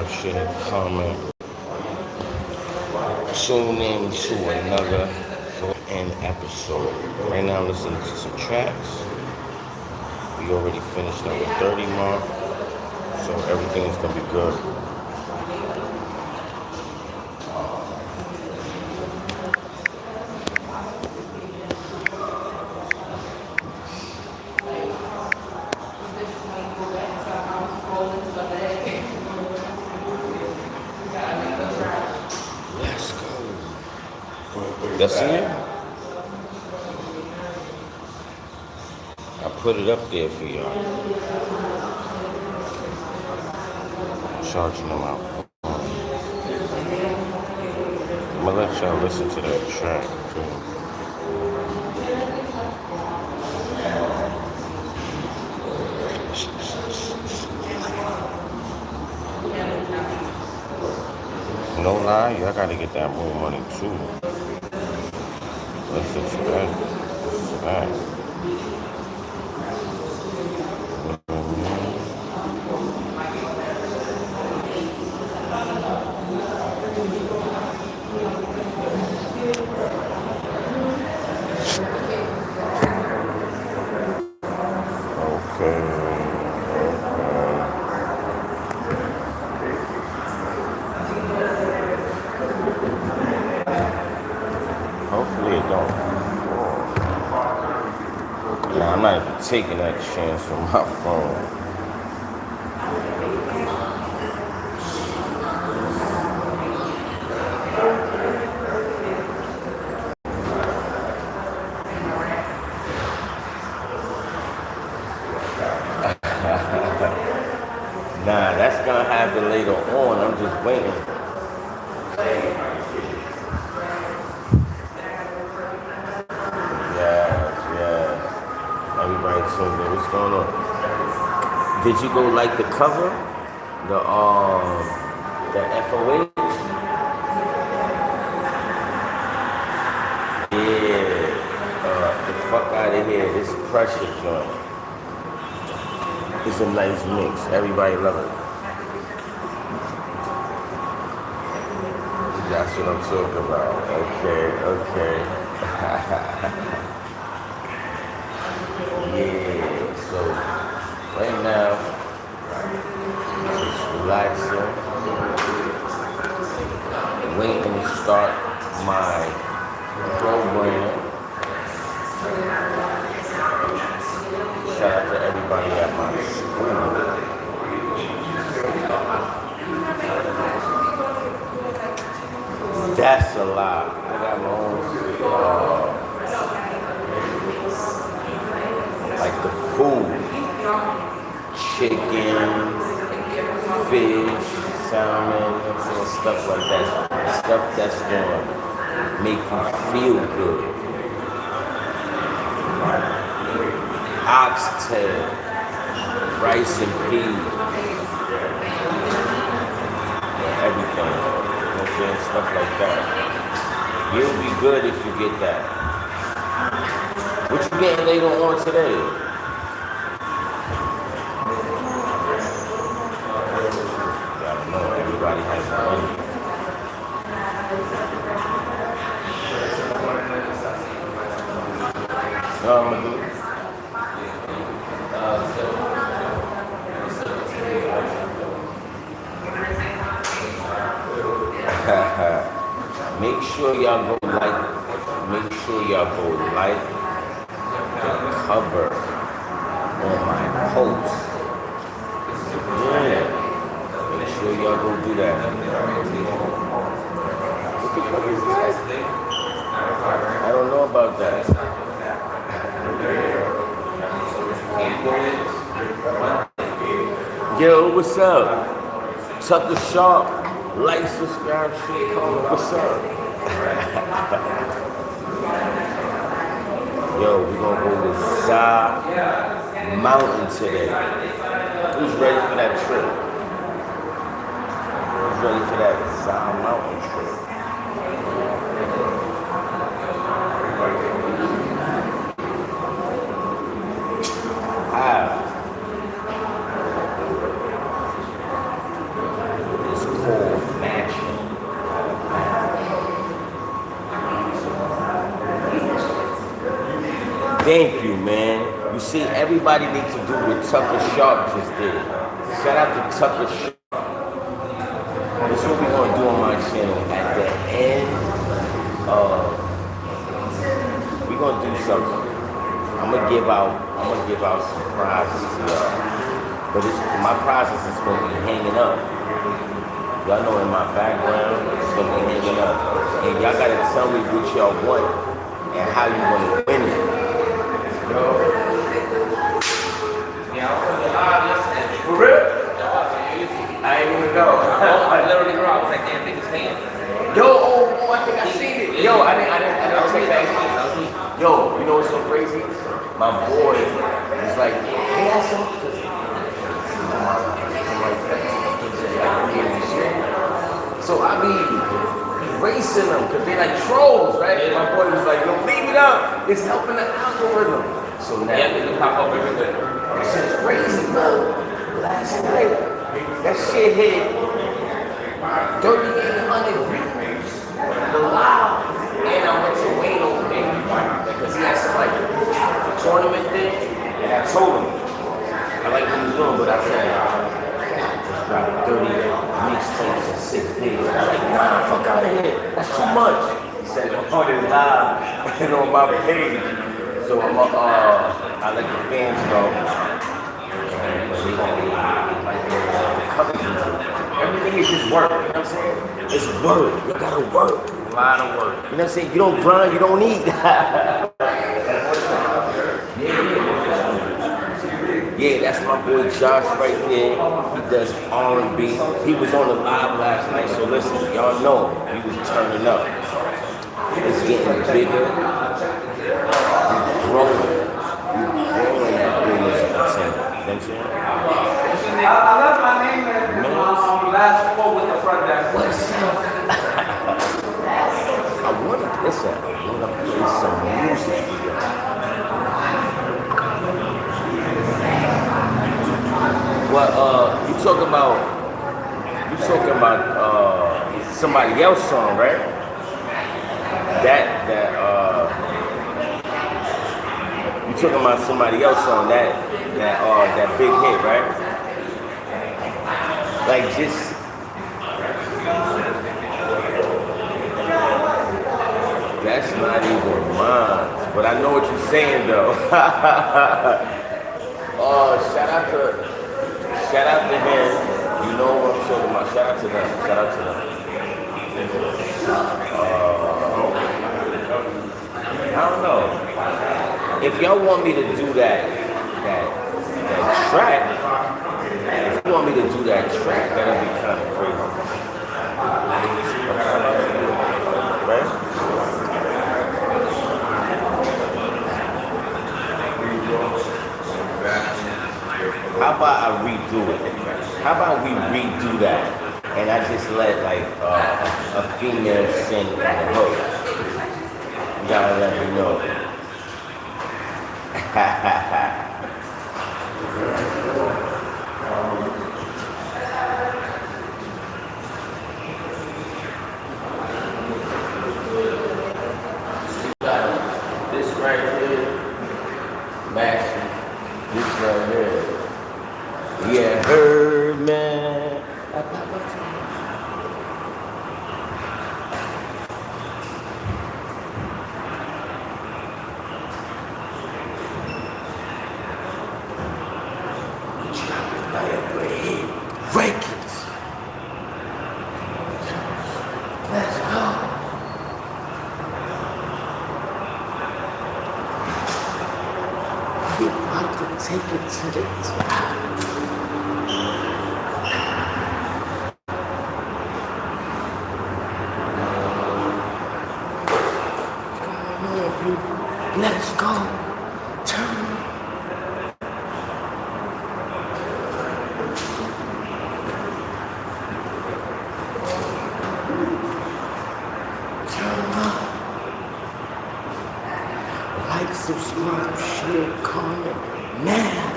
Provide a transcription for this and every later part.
subscribe, share, comment. Tune in to another episode. Right now, listening to some tracks. We already finished on the 30 mark, so everything is gonna be good. Let's go. That's it? I put it up there for y'all. Charging them out. I'm gonna let y'all listen to that track too. No lie, y'all gotta get that more money too. Listen to that. Listen to that. Hopefully it don't. Nah, I'm not even taking that chance from my phone. Nah, that's gonna happen later on. I'm just waiting. Yes. Everybody tuned in. What's going on? Did you go like the cover? The FOH? Yeah. The fuck out of here. This pressure joint. It's a nice mix. Everybody love it. That's what I'm talking about. Okay. Yeah, so right now, just relaxing, waiting to start my program. Shout out to everybody at my school. That's a lot. I got my own, like the food, chicken, fish, salmon, stuff like that. Stuff that's gonna make you feel good. Oxtail, rice and peas, everything. Stuff like that. You'll be good if you get that. What you getting later on today? Gotta know, everybody has money. You know what I'm gonna do? Make sure y'all go like the cover on my post. Yeah. Make sure y'all go do that. What the fuck is that? I don't know about that. Yo, what's up? Tucker Sharp. Like, subscribe, shit, comment, what's up? Yo, we gonna go to Zah Mountain today. Who's ready for that trip? Who's ready for that Zah Mountain trip? This Thank you, man. You see, everybody needs to do what Tucker Sharp just did. Shout out to Tucker Sharp. This is what we're gonna do on my channel. At the end of, we're gonna do something. I'm gonna give out some prizes to y'all. But my prizes is gonna be hanging up. Y'all know in my background, it's gonna be hanging up. And y'all gotta tell me what y'all want and how you wanna win it. For real? I ain't even know. I literally heard. I was like, damn, niggas paying. Yo, I think I seen it. Yo, I didn't take that. Yo, you know what's so crazy? My boy was like, hey, I saw so I mean, racing them because they like trolls, right? Yeah. My boy was like, yo, leave it up. It's helping the algorithm. So now they can pop up everywhere. That shit's crazy, bro. Last night, that shit hit 3,800 views. The live. And I went to Wayne over there because he had some like tournament thing. And I told him, I like what he's doing, but I said, just dropped 30 mixtapes in 6 days. I was like, nah, fuck out of here. That's too much. He said, on his live and on my page. So I let the fans know. Everything is just work, you know what I'm saying? It's work. You gotta work. A lot of work. You know what I'm saying? You don't grind, you don't eat. Yeah, that's my boy Josh right there. He does R&B. He was on the live last night, so listen, y'all know he was turning up. It's getting bigger. He's growing. That business. You know what I'm saying? I left my name on the last four with the front desk. What's up? I want to play some music for you. Well, you talking about somebody else's song, right? You talking about somebody else's song, that big hit, right? Like just that's not even mine, but I know what you're saying though. Oh, shout out to him. You know what I'm talking about. Shout out to them. I don't know. If y'all want me to do that track, if you want me to do that track, that'll be kind of crazy. Right? How about I redo it? How about we redo that? And I just let like a female sing in the hook. You gotta let me know. This right here, Maxie. This right here. Yeah, her man. Rankings. Let's go. We're about to take it to the top. Let's go. Turn. Like, subscribe, share, comment now.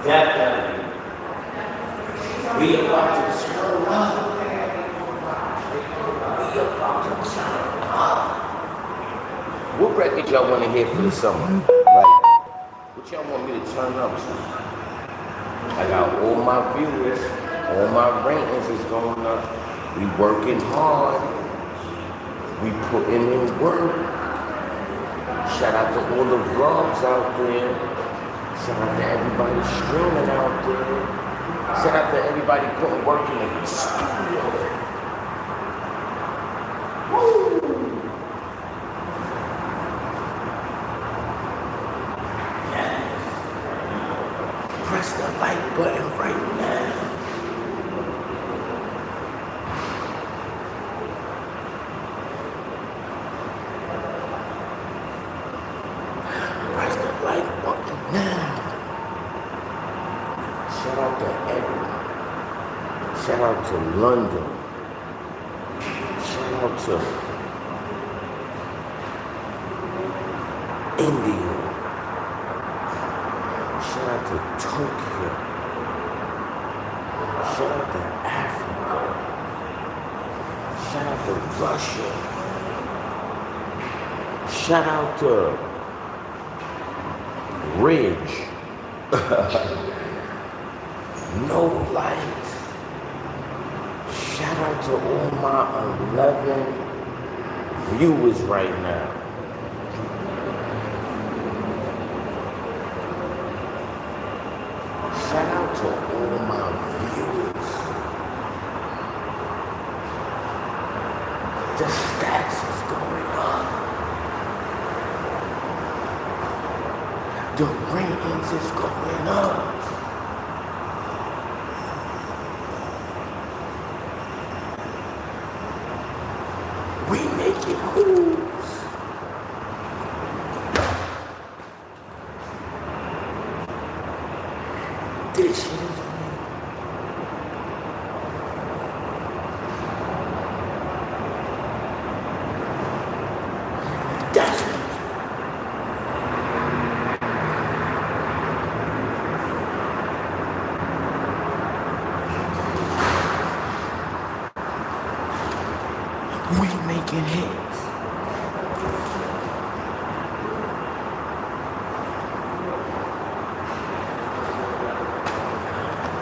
Definitely. We about to turn up. We about to turn up. What record y'all want to hear for the summer? Like, what y'all want me to turn up to? I got all my viewers, all my ratings is going up. We working hard. We putting in work. Shout out to all the vlogs out there. Shout out to everybody streaming out there. Shout out to everybody putting work in the studio. Woo! Yes. Press the like button right now. Press the like button now. Shout out to everyone. Shout out to London. Shout out to India. Shout out to Tokyo. Shout out to Africa. Shout out to Russia. Shout out to Ridge. No lights. Shout out to all my 11 viewers right now. Shout out to all my viewers. The stats is going up. The ratings is going up. We making moves. This shit is me. That's it. We making hits.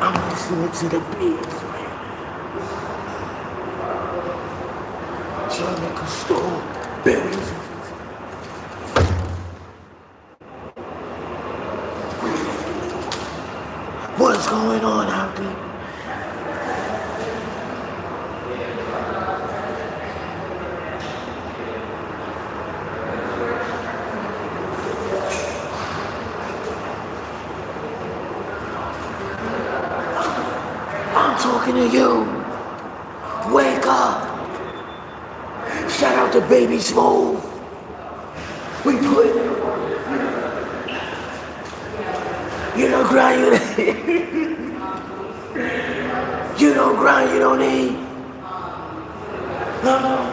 I'm listening to the beats, man. Jamaica Store, BillionzEnt. What's going on out there? I'm talking to you. Wake up. Shout out to Baby Smooth. We put you don't grind, you don't grind, you don't eat. No.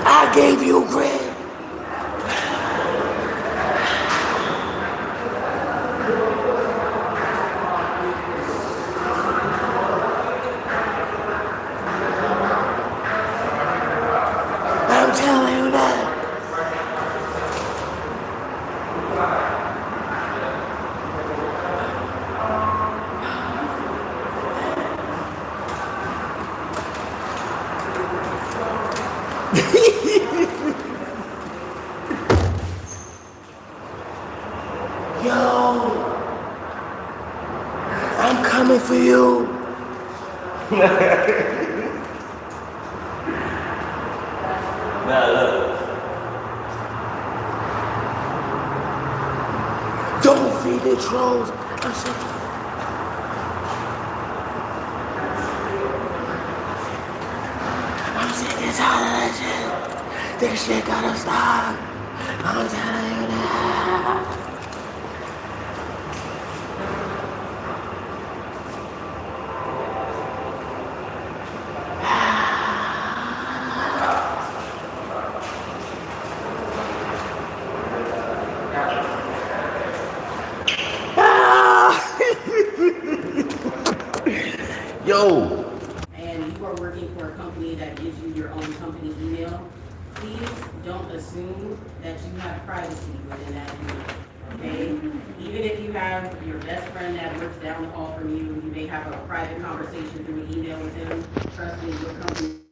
I gave you grit. I'm telling you that. Yo, I'm coming for you. Now look. feed the trolls. I'm sick and tired of that shit. This shit gotta stop. I'm telling you that. Yo. And you are working for a company that gives you your own company email, please don't assume that you have privacy within that email, okay? Even if you have your best friend that works down the hall from you, you may have a private conversation through an email with them, trust me, your company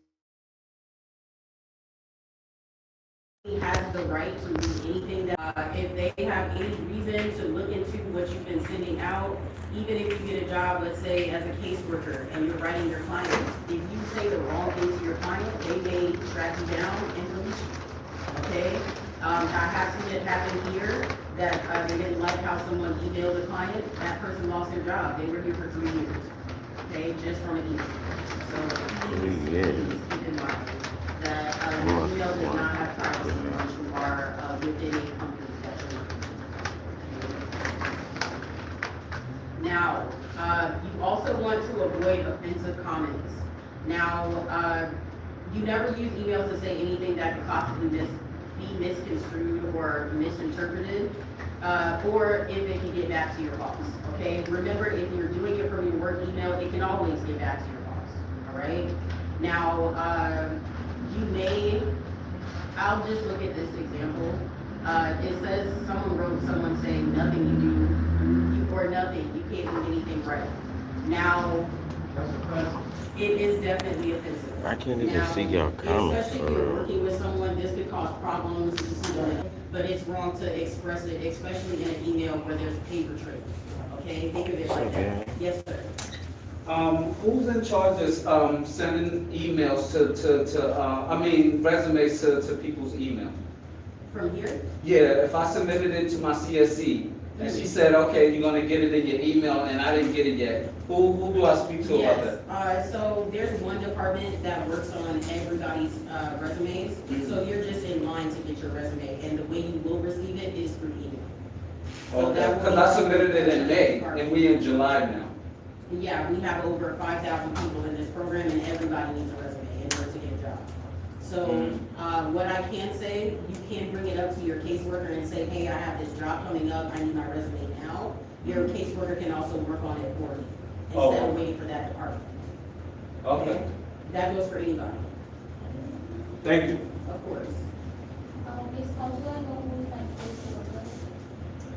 has the right to do anything that, if they have any reason to look into what you've been sending out, even if you get a job, let's say, as a caseworker, and you're writing your clients, if you say the wrong thing to your client, they may track you down and release you, okay? I have seen it happen here, that they didn't like how someone emailed a client, that person lost their job, they were here for 3 years, okay, just from an email. So please keep in mind that email does not have privacy once you are within a company that you're working with. Now, you also want to avoid offensive comments. Now, you never use emails to say anything that could possibly be misconstrued or misinterpreted, or if it can get back to your boss, okay? Remember, if you're doing it from your work email, it can always get back to your boss, all right? Now, you may, I'll just look at this example. It says someone wrote someone saying nothing you do, or nothing, you can't do anything right. Now, it is definitely offensive. I can't even see your comments. Especially if you're working with someone, this could cause problems, but it's wrong to express it, especially in an email where there's paper trail. Okay, think of it like that. Yes, sir. Who's in charge of sending emails resumes to people's email? From here? Yeah, if I submitted it to my CSC, and she said, okay, you're gonna get it in your email, and I didn't get it yet, who do I speak to about that? Yes, so there's one department that works on everybody's resumes, so you're just in line to get your resume, and the way you will receive it is through email. So Okay, because I submitted it in May, and we in July now. Yeah, we have over 5,000 people in this program, and everybody needs a resume in order to get a job. So, what I can say, you can bring it up to your caseworker and say, hey, I have this job coming up, I need my resume now. Your caseworker can also work on it for you, instead of waiting for that department. Okay, That goes for anybody, thank you. of course. Miss, how do I know who's my caseworker?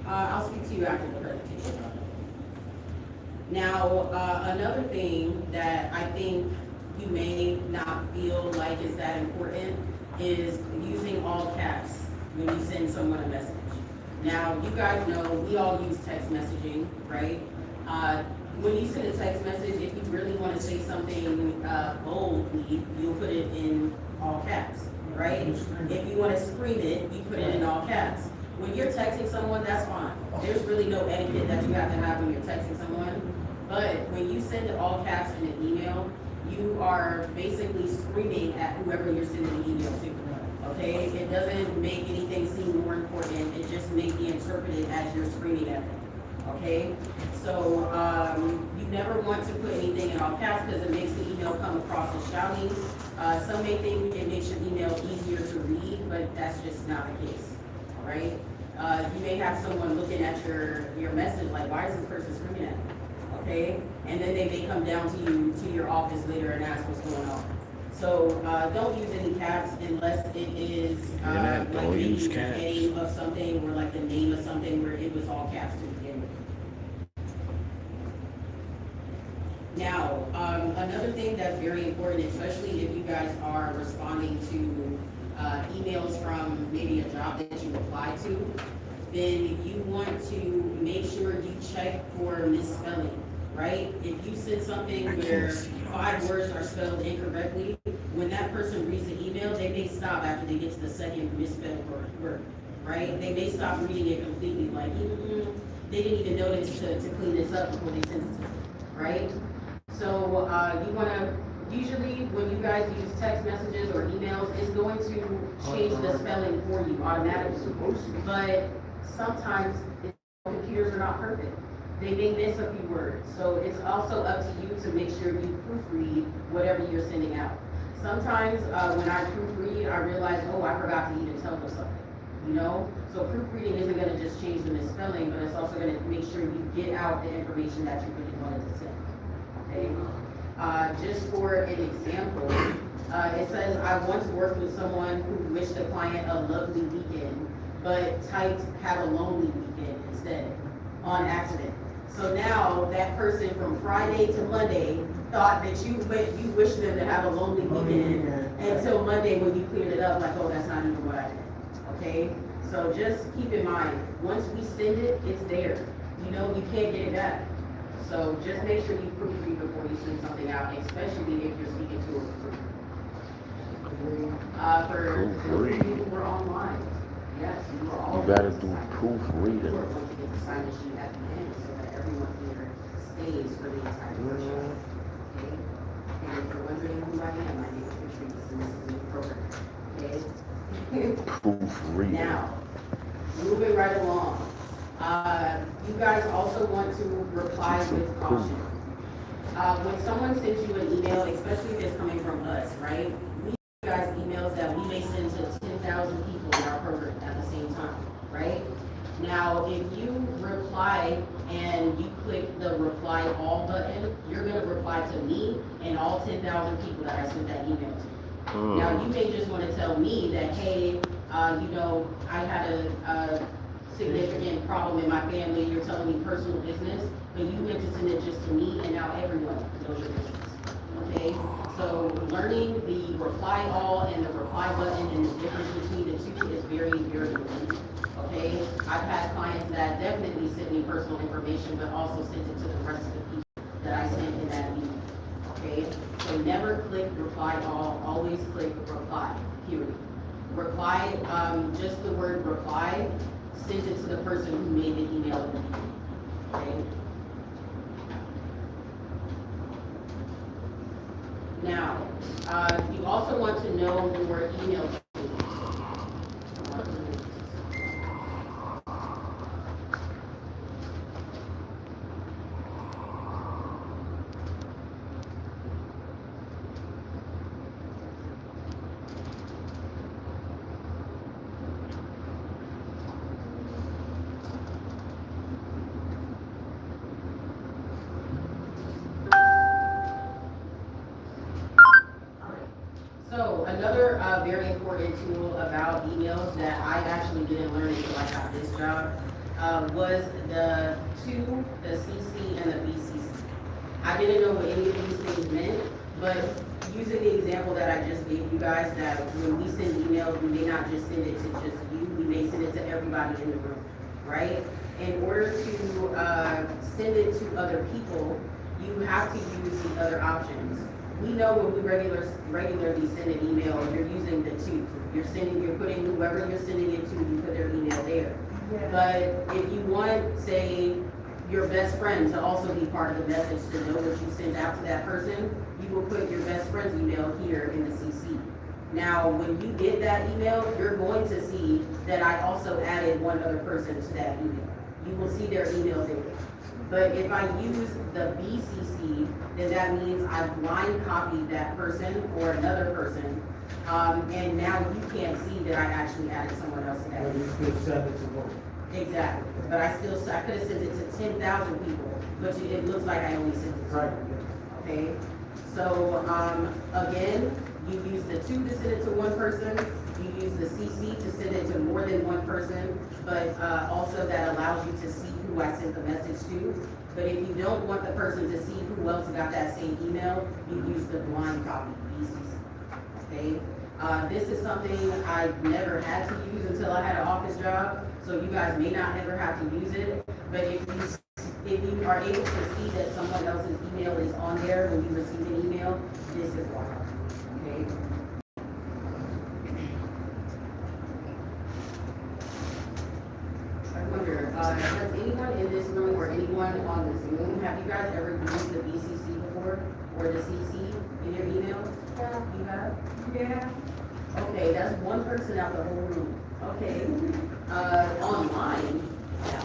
I'll speak to you after the presentation. Now, another thing that I think you may not feel like is that important is using all caps when you send someone a message. Now, you guys know we all use text messaging, right? When you send a text message, if you really want to say something boldly, you'll put it in all caps, right? If you want to scream it, you put it in all caps. When you're texting someone, that's fine. There's really no etiquette that you have to have when you're texting someone. But when you send it all caps in an email, you are basically screaming at whoever you're sending the email to, okay? It doesn't make anything seem more important, it just may be interpreted as you're screaming at them, okay? So, you never want to put anything in all caps because it makes the email come across as shouting. Some may think it makes your email easier to read, but that's just not the case, all right? You may have someone looking at your message like, why is this person screaming at me? Okay, and then they may come down to you, to your office later and ask what's going on. So, don't use any caps unless it is, like maybe the name of something or like the name of something where it was all caps to begin with. Now, another thing that's very important, especially if you guys are responding to emails from maybe a job that you applied to, then you want to make sure you check for misspelling. Right? If you send something where 5 words are spelled incorrectly, when that person reads the email, they may stop after they get to the second misspelled word, right? They may stop reading it completely, like, they didn't even notice to clean this up before they sent it to me, right? So, you wanna, usually when you guys use text messages or emails, it's going to change the spelling for you automatically. But sometimes computers are not perfect. They may miss a few words. So it's also up to you to make sure you proofread whatever you're sending out. Sometimes when I proofread, I realize, oh, I forgot to even tell them something, you know? So proofreading isn't gonna just change the misspelling, but it's also gonna make sure you get out the information that you really wanted to send, okay? Just for an example, it says, I once worked with someone who wished the client a lovely weekend, but typed have a lonely weekend instead, on accident. So now that person from Friday to Monday thought that you wished them to have a lonely weekend until Monday when you cleared it up, like, oh, that's not even what I meant, okay? So just keep in mind, once we send it, it's there. You know, you can't get it back. So just make sure you proofread before you send something out, especially if you're speaking to a recruiter. For people who are online, yes, you are all. You gotta do proofreading. We're going to get the sign sheet at the end so that everyone here stays for the entire workshop. Okay? And if you're wondering who I am, my name is Patrice, and this is the program. Okay? Proofreading. Now, moving right along. You guys also want to reply with caution. When someone sends you an email, especially if it's coming from us, right? We give you guys emails that we may send to 10,000 people in our program at the same time, right? Now, if you reply and you click the reply all button, you're gonna reply to me and all 10,000 people that I sent that email to. Now, you may just wanna tell me that, hey, you know, I had a significant problem in my family, you're telling me personal business, but you meant to send it just to me, and now everyone knows your business, okay? So learning the reply all and the reply button and the difference between the two is very, very important, okay? I've had clients that definitely sent me personal information, but also sent it to the rest of the people that I sent in that email, okay? So never click reply all, always click reply, period. Reply, just the word reply, send it to the person who made the email in the beginning, okay? Now, you also want to know your email. So another very important tool about emails that I actually didn't learn until I got this job was the to, the CC, and the BCC. I didn't know what any of these things meant, but using the example that I just gave you guys, that when we send emails, we may not just send it to just you, we may send it to everybody in the room, right? In order to send it to other people, you have to use the other options. We know when we regularly send an email, you're using the to. You're putting whoever you're sending it to, you put their email there. Yeah. But if you want, say, your best friend to also be part of the message to know what you sent out to that person, you will put your best friend's email here in the CC. Now, when you get that email, you're going to see that I also added one other person to that email. You will see their email there. But if I use the BCC, then that means I blind copied that person or another person, and now you can't see that I actually added someone else to that. But you could send it to both. Exactly, but I could have sent it to 10,000 people, but it looks like I only sent it to Right. you. Okay, so again, you use the to send it to one person, you use the CC to send it to more than one person, but also that allows you to see who I sent the message to. But if you don't want the person to see who else got that same email, you use the blind copy, BCC, okay? This is something I've never had to use until I had an office job, so you guys may not ever have to use it, but if you are able to see that someone else's email is on there when you receive an email, this is why, okay? I wonder, Has anyone in this room or anyone on the Zoom, have you guys ever used the BCC before? Or the CC in your email? Yeah. You have? Yeah. Okay, that's one person out the whole room. Okay. Online, yeah,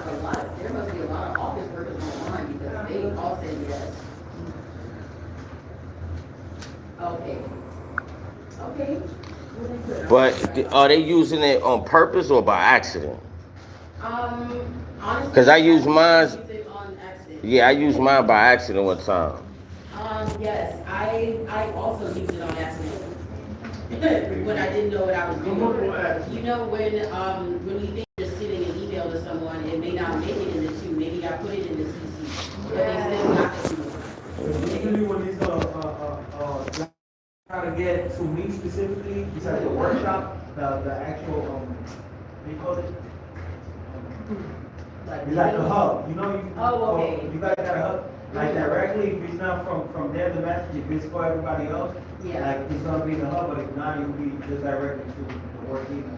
a lot, there must be a lot of office workers online because they all said yes. Okay. Okay. Well, then good. But are they using it on purpose or by accident? Honestly. 'Cause I use mine- use it on accident. Yeah, I used mine by accident one time. Yes, I also used it on accident. When I didn't know what I was doing. You know, when you think you're sending an email to someone, it may not make it in the two, maybe I put it in the CC, but they still got the two. Usually when these try to get to me specifically, besides the workshop, the actual what do you call it? It's like a hub, you know, Oh, okay. you guys got a hub, like directly, if it's not from there, the message, if it's for everybody else, Yeah. like, it's gonna be in the hub, but if not, it'll be just directly to the work email,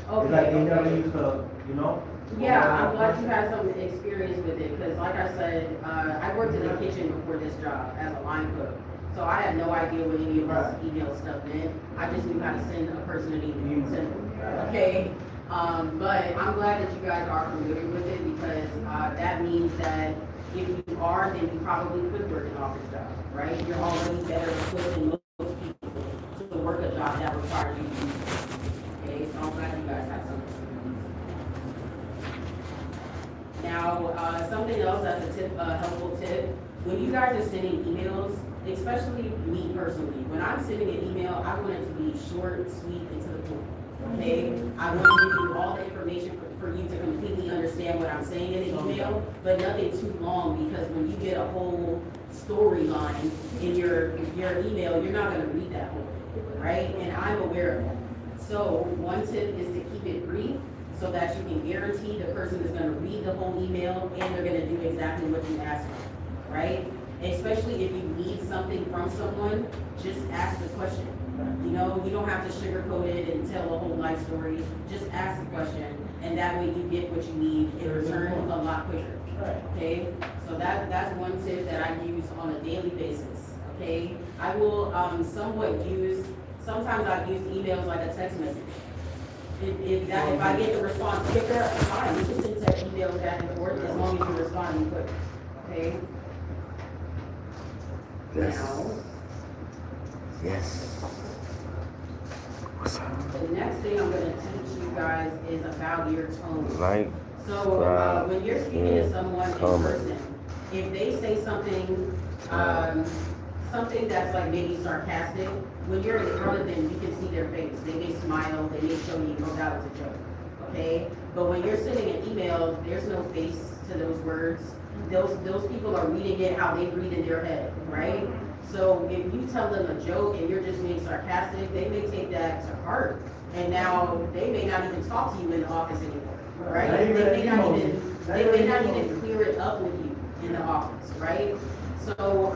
so. It's like they never Okay. use the, you know? Yeah, I'm glad you had some experience with it, because like I said, I worked in the kitchen before this job as a line cook. So I had no idea what any of this email stuff meant. I just knew how to send a person an email, simple, okay? But I'm glad that you guys are familiar with it, because that means that if you are, then you probably could work an office job, right? You're already better equipped than most people to work a job that requires you to use it. Okay, so I'm glad you guys have some experience. Now, something else that's a tip, helpful tip, when you guys are sending emails, especially me personally, when I'm sending an email, I want it to be short, sweet, and to the point. Okay? I want to give you all the information for you to completely understand what I'm saying in the email, but nothing too long, because when you get a whole storyline in your email, you're not going to read that whole thing, right? And I'm aware of that. So one tip is to keep it brief, so that you can guarantee the person is going to read the whole email and they're going to do exactly what you asked for, right? Especially if you need something from someone, just ask the question. You know, you don't have to sugarcoat it and tell a whole life story. Just ask the question, and that way you get what you need in return a lot quicker. Okay? So that's one tip that I use on a daily basis. Okay? I will sometimes I use emails like a text message. If I get the response quicker, fine, you can send text emails back and forth as long as you're responding quick. Okay? Yes. Now, Yes. What's up? the next thing I'm gonna teach you guys is about your tone. Like, So, when you're speaking to someone in comment. person, if they say something, something that's like maybe sarcastic, when you're in front of them, you can see their face. They may smile, they may show you, no doubt it's a joke, okay? But when you're sending an email, there's no face to those words. Those people are reading it how they read in their head, right? So if you tell them a joke and you're just being sarcastic, they may take that to heart. And now they may not even talk to you in the office anymore, right? They may not even clear it up with you in the office, right? So,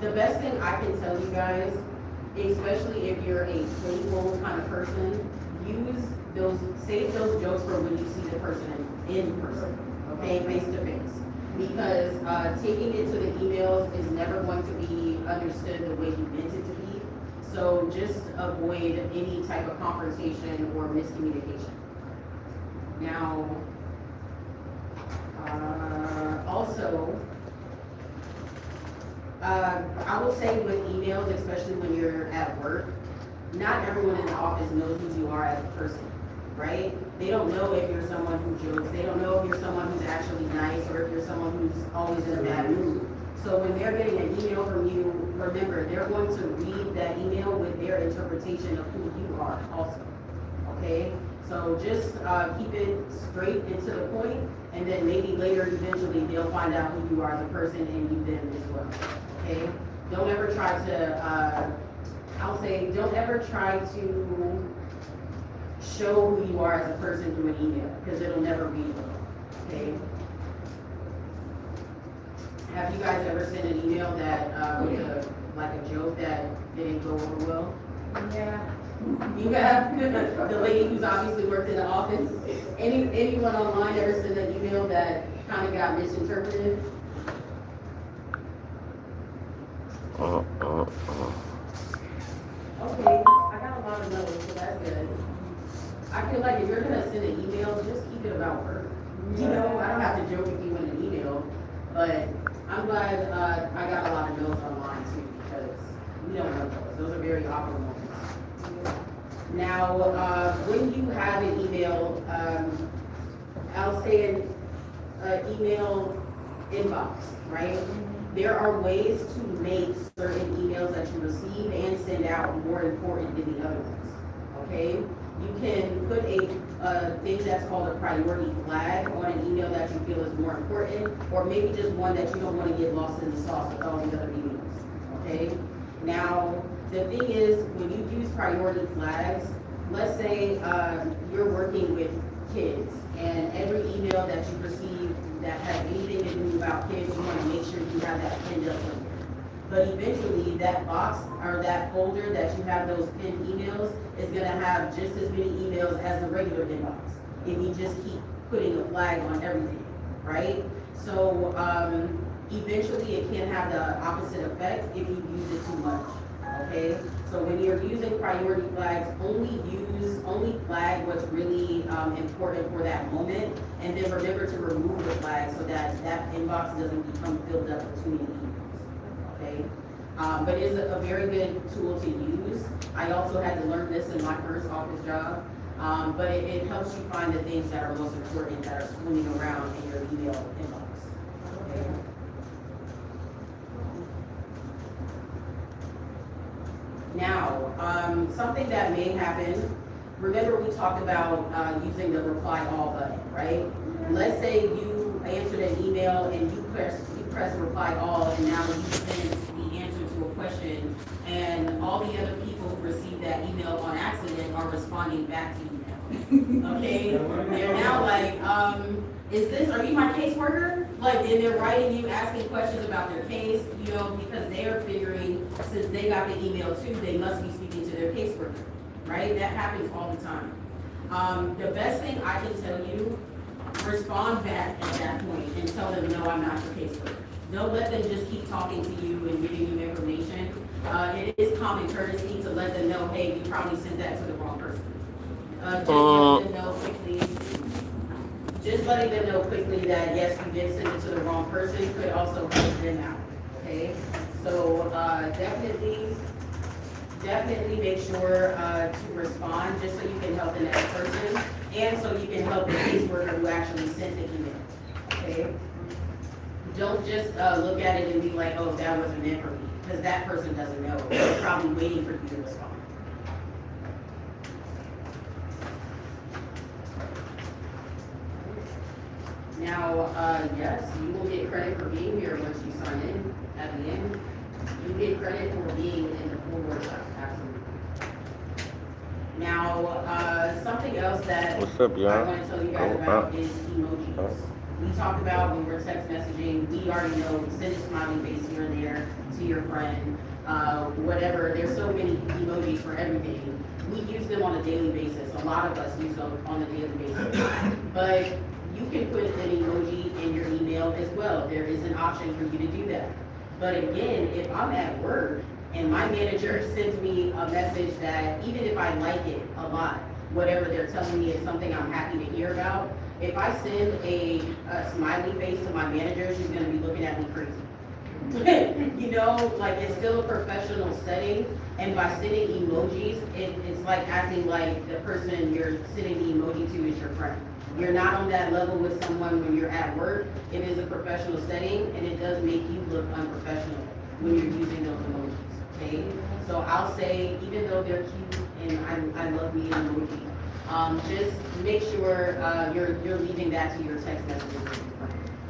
the best thing I can tell you guys, especially if you're a playful kind of person, save those jokes for when you see the person in person, okay, face to face. Because taking it to the emails is never going to be understood the way you meant it to be. So just avoid any type of confrontation or miscommunication. Now, also, I will say with emails, especially when you're at work, not everyone in the office knows who you are as a person, right? They don't know if you're someone who jokes. They don't know if you're someone who's actually nice or if you're someone who's always in a bad mood. So when they're getting an email from you, remember, they're going to read that email with their interpretation of who you are also, okay? So just keep it straight and to the point, and then maybe later, eventually, they'll find out who you are as a person and you them as well, okay? Don't ever try to, don't ever try to show who you are as a person through an email, because it'll never read well, okay? Have you guys ever sent an email that, with like a joke that didn't go over well? Yeah. You have the lady who's obviously worked in the office. Anyone online ever sent an email that kind of got misinterpreted? Okay, I got a lot of notes, so that's good. I feel like if you're gonna send an email, just keep it about work. You know, I don't have to joke with you in an email, but I'm glad, I got a lot of notes online too, because we don't know those. Those are very awkward moments. Now, when you have an email, I'll say an email inbox, right? There are ways to make certain emails that you receive and send out more important than the other ones, okay? You can put a thing that's called a priority flag on an email that you feel is more important, or maybe just one that you don't want to get lost in the sauce with all the other emails, okay? Now, the thing is, when you use priority flags, let's say you're working with kids, and every email that you receive that has anything to do about kids, you want to make sure you have that pinned up somewhere. But eventually, that box or that folder that you have those pinned emails is going to have just as many emails as the regular inbox if you just keep putting a flag on everything, right? So eventually, it can have the opposite effect if you use it too much, okay? So when you're using priority flags, only flag what's really important for that moment, and then remember to remove the flag so that that inbox doesn't become filled up with too many emails, okay? But it's a very good tool to use. I also had to learn this in my first office job, but it helps you find the things that are most important that are swimming around in your email inbox, okay? Now, something that may happen, remember we talked about using the reply all button, right? Let's say you answered an email and you press reply all, and now you send the answer to a question, and all the other people who received that email on accident are responding back to you now. Okay? They're now like, are you my caseworker? Like, and they're writing you, asking questions about their case, you know, because they're figuring, since they got the email too, they must be speaking to their caseworker, right? That happens all the time. The best thing I can tell you, respond back at that point and tell them, no, I'm not your caseworker. Don't let them just keep talking to you and giving you information. It is common courtesy to let them know, hey, you probably sent that to the wrong person. Just let them know quickly. Just letting them know quickly that yes, you did send it to the wrong person could also help them out, okay? So definitely make sure to respond just so you can help the next person and so you can help the caseworker who actually sent the email, okay? Don't just look at it and be like, oh, that wasn't meant for me, because that person doesn't know. They're probably waiting for you to respond. Now, yes, you will get credit for being here once you sign in at the end. You get credit for being in the full workshop, absolutely. Now, something else that What's up, y'all? I want to tell you guys about is emojis. We talked about when we're text messaging, we already know, send a smiley face here and there to your friend, whatever. There's so many emojis for everything. We use them on a daily basis. A lot of us use them on a daily basis. But you can put an emoji in your email as well. There is an option for you to do that. But again, if I'm at work and my manager sends me a message that, even if I like it a lot, whatever they're telling me is something I'm happy to hear about, if I send a smiley face to my manager, she's gonna be looking at me crazy. You know, like, it's still a professional setting, and by sending emojis, it's like acting like the person you're sending the emoji to is your friend. You're not on that level with someone when you're at work. It is a professional setting, and it does make you look unprofessional when you're using those emojis, okay? So I'll say, even though they're cute, and I love me an emoji, just make sure you're leaving that to your text messages.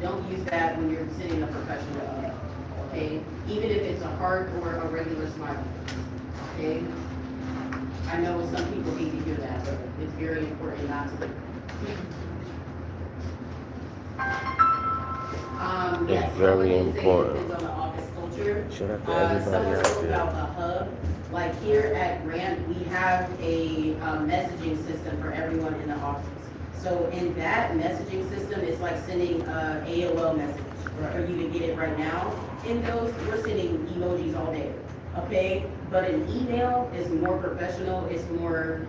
Don't use that when you're sending a professional email, okay? Even if it's a heart or a regular smiley, okay? I know some people hate to hear that, but it's very important not to. It's very important. Depends on the office culture. culture. Shout out to everybody Someone out spoke there. about a hub. Like here at Grant, we have a messaging system for everyone in the office. So in that messaging system, it's like sending a AOL message for you to get it right now. In those, we're sending emojis all day, okay? But an email is more professional, it's more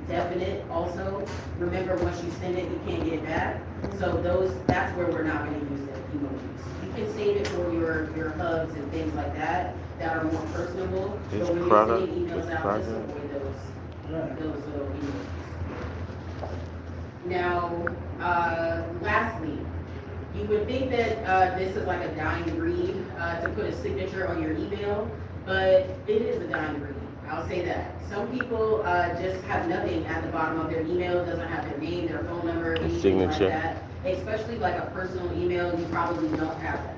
definite also. Remember, once you send it, you can't get it back. So that's where we're not gonna use the emojis. You can save it for your hubs and things like that are more personable. This But when you're product, sending emails this out, just product. avoid those little emojis. Now, lastly, you would think that this is like a dying breed to put a signature on your email, but it is a dying breed. I'll say that. Some people just have nothing at the bottom of their email, doesn't have their name, their phone number, anything like signature. that. Especially like a personal email, you probably don't have that.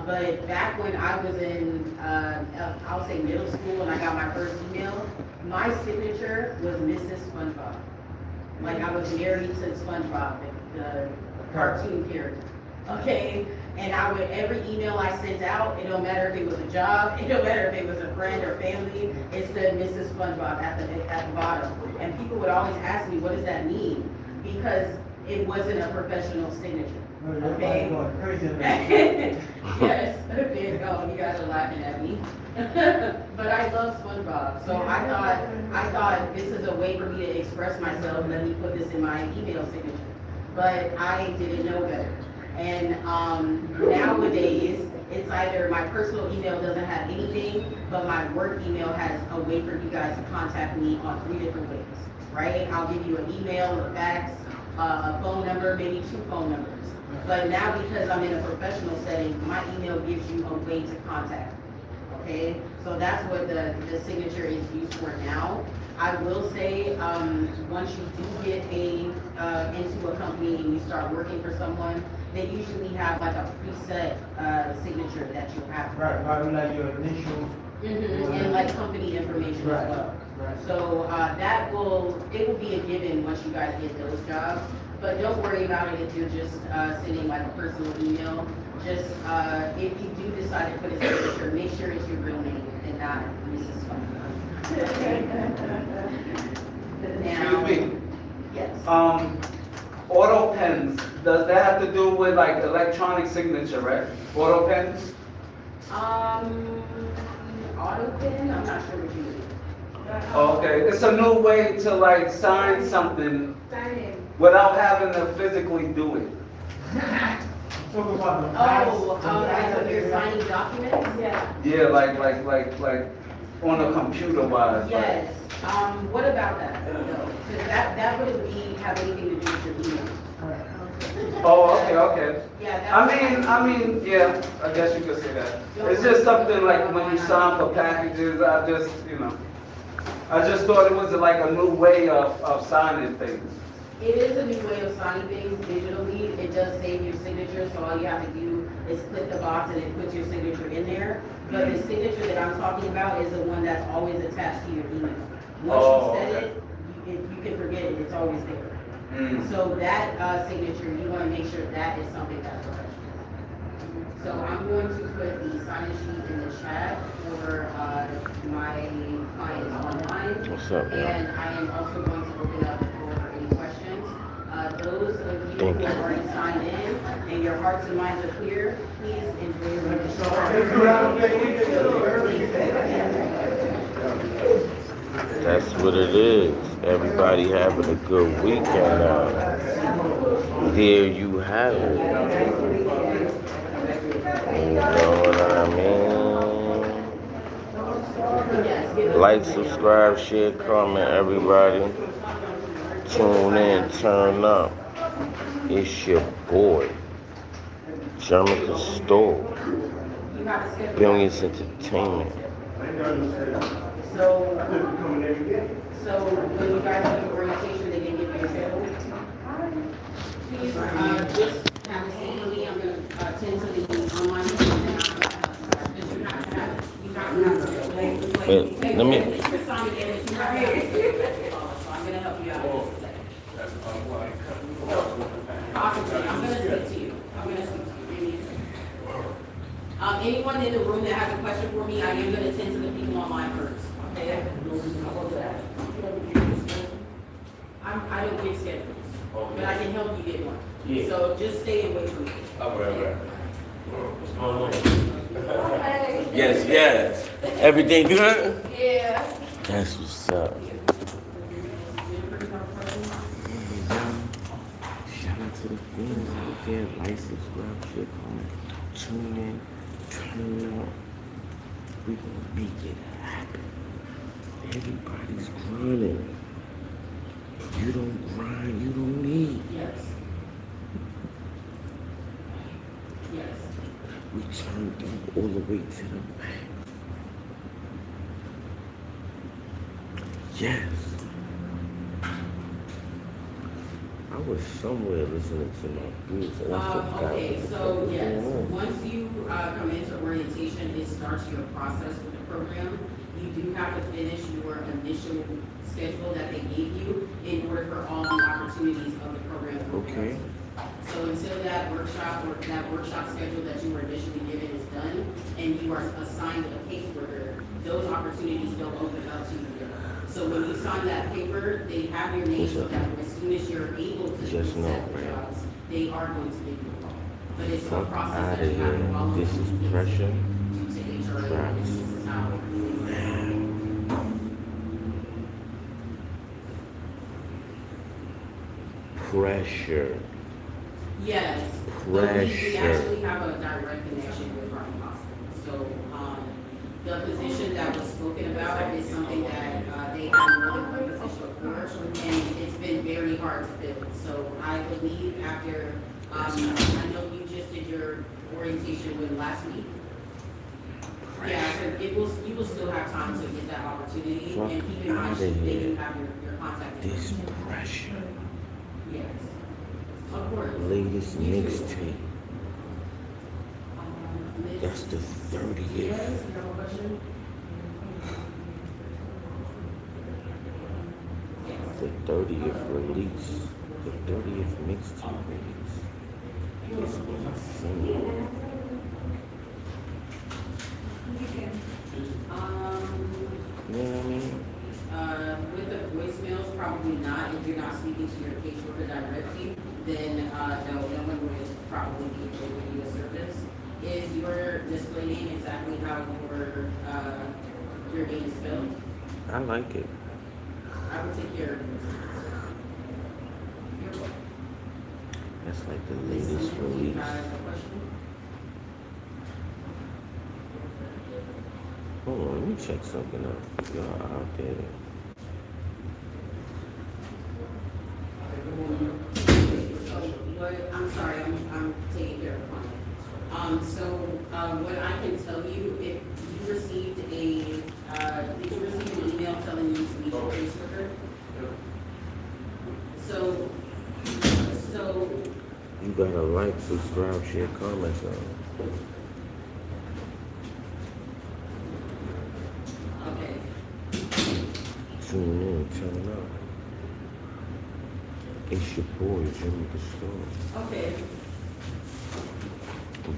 But back when I was in, I'll say middle school, and I got my first email, my signature was Mrs. SpongeBob. Like I was married to SpongeBob, the cartoon character. Okay, and I would, every email I sent out, it don't matter if it was a job, it don't matter if it was a friend or family, it said Mrs. SpongeBob at the bottom. And people would always ask me, what does that mean? Because it wasn't a professional signature. Okay. Yes, there you go. You guys are laughing at me. But I love SpongeBob, so I thought this is a way for me to express myself. Let me put this in my email signature. But I didn't know better. And nowadays, it's either my personal email doesn't have anything, but my work email has a way for you guys to contact me on 3 different ways. Right? I'll give you an email, a fax, a phone number, maybe 2 phone numbers. But now because I'm in a professional setting, my email gives you a way to contact me, okay? So that's what the signature is used for now. I will say, once you do get into a company and you start working for someone, they usually have like a preset signature that you have. Right, probably like your initial. And like company information as well. Right. So it will be a given once you guys get those jobs. But don't worry about it if you're just sending like a personal email. Just if you do decide to put a signature, make sure it's your real name and not Mrs. Now, Excuse me. yes. Auto pens, does that have to do with like electronic signature, right? Auto pens? Auto pen, I'm not sure what you mean. Okay, it's a new way to like sign something without having to physically do it. Talk about the Like when you're signing documents? Yeah. Yeah, like on a computer wise. Yes, what about that? No, because that wouldn't have anything to do with your email. Oh, okay. Yeah, that. I mean, yeah, I guess you could say that. It's just something like when you sign for packages, I just thought it was like a new way of signing things. It is a new way of signing things digitally. It does save your signature, so all you have to do is click the box and it puts your signature in there. But the signature that I'm talking about is the one that's always attached to your email. Once you set it, you can forget it, it's always there. So that signature, you want to make sure that is something that's professional. So I'm going to put the sign-in sheet in the chat for my clients online. What's up, y'all? And I am also going to open up for any questions. Those of you Thank who you. have already signed in and your hearts and minds are clear, please enjoy your registration. That's what it is. Everybody having a good weekend now. There you have it. You know what I mean? Like, subscribe, share, comment, everybody. Tune in, turn up. It's your boy, German Store, Billions Entertainment. So when you guys have your orientation, they can give you a schedule. Please, just have a seat for me. I'm gonna attend to the online meeting now. Because you have to have it. You have to Wait, let me- So I'm gonna help you out in just a second. Possibly, I'm gonna speak to you. Give me a second. anyone in the room that has a question for me, I am gonna tend to the people online first, okay? I don't get schedules, but I can help you get one. Yeah. So just stay and wait for me. All right. What's going on? Hey. Yes, yes. Everything good? Yeah. That's what's up. Shout out to the fans out there. Like, subscribe, share, comment, tune in, turn up. We gonna make it happen. Everybody's grinding. You don't grind, you don't need. Yes. Yes. We turned up all the way to the max. Yes. I was somewhere listening to my beats and I forgot. Okay, what the so fuck was yes, going on. once you come into orientation, it starts your process with the program. You do have to finish your initial schedule that they gave you in order for all the opportunities of the program. to be Okay. present. So until that workshop or that workshop schedule that you were initially given is done and you are assigned a caseworker, those opportunities don't open up to you. So when you sign that paper, they have your name so that as soon as you're able to Just accept know, the man. jobs, they are going to give you a call. But it's a Fuck process outta that you have to here. follow. This is pressure. To HR, and Facts. this is how. Pressure. Yes. Pressure. We actually have a direct connection with Harvey Hospital. So, the position that was spoken about is something that, they have more than one position for, and it's been very hard to fill. So I believe after, I know you just did your orientation with last week. Yeah, so you will still have time to get that opportunity, Fuck and keep in mind, outta they here. do have your contact This information. pressure. Yes. Of course. Latest You too. mixtape. That's the 30th. Yes, you have a question? The 30th release. The 30th mixtape release. It's insane. You know what I mean? With the voicemails, probably not. If you're not speaking to your caseworker directly, then, no one would probably be able to give you a service. Is your display name exactly how your name is spelled? I like it. I would take care of it. You're welcome. That's like the Is latest someone who release. has a question? Hold on, let me check something out. Y'all out there. I'm sorry, I'm taking care of the client. What I can tell you, if you received did you receive an email telling you to meet your caseworker? So, You gotta like, subscribe, share, comment on. okay, Tune in, turn up. It's your boy, Jimmy the Store. okay,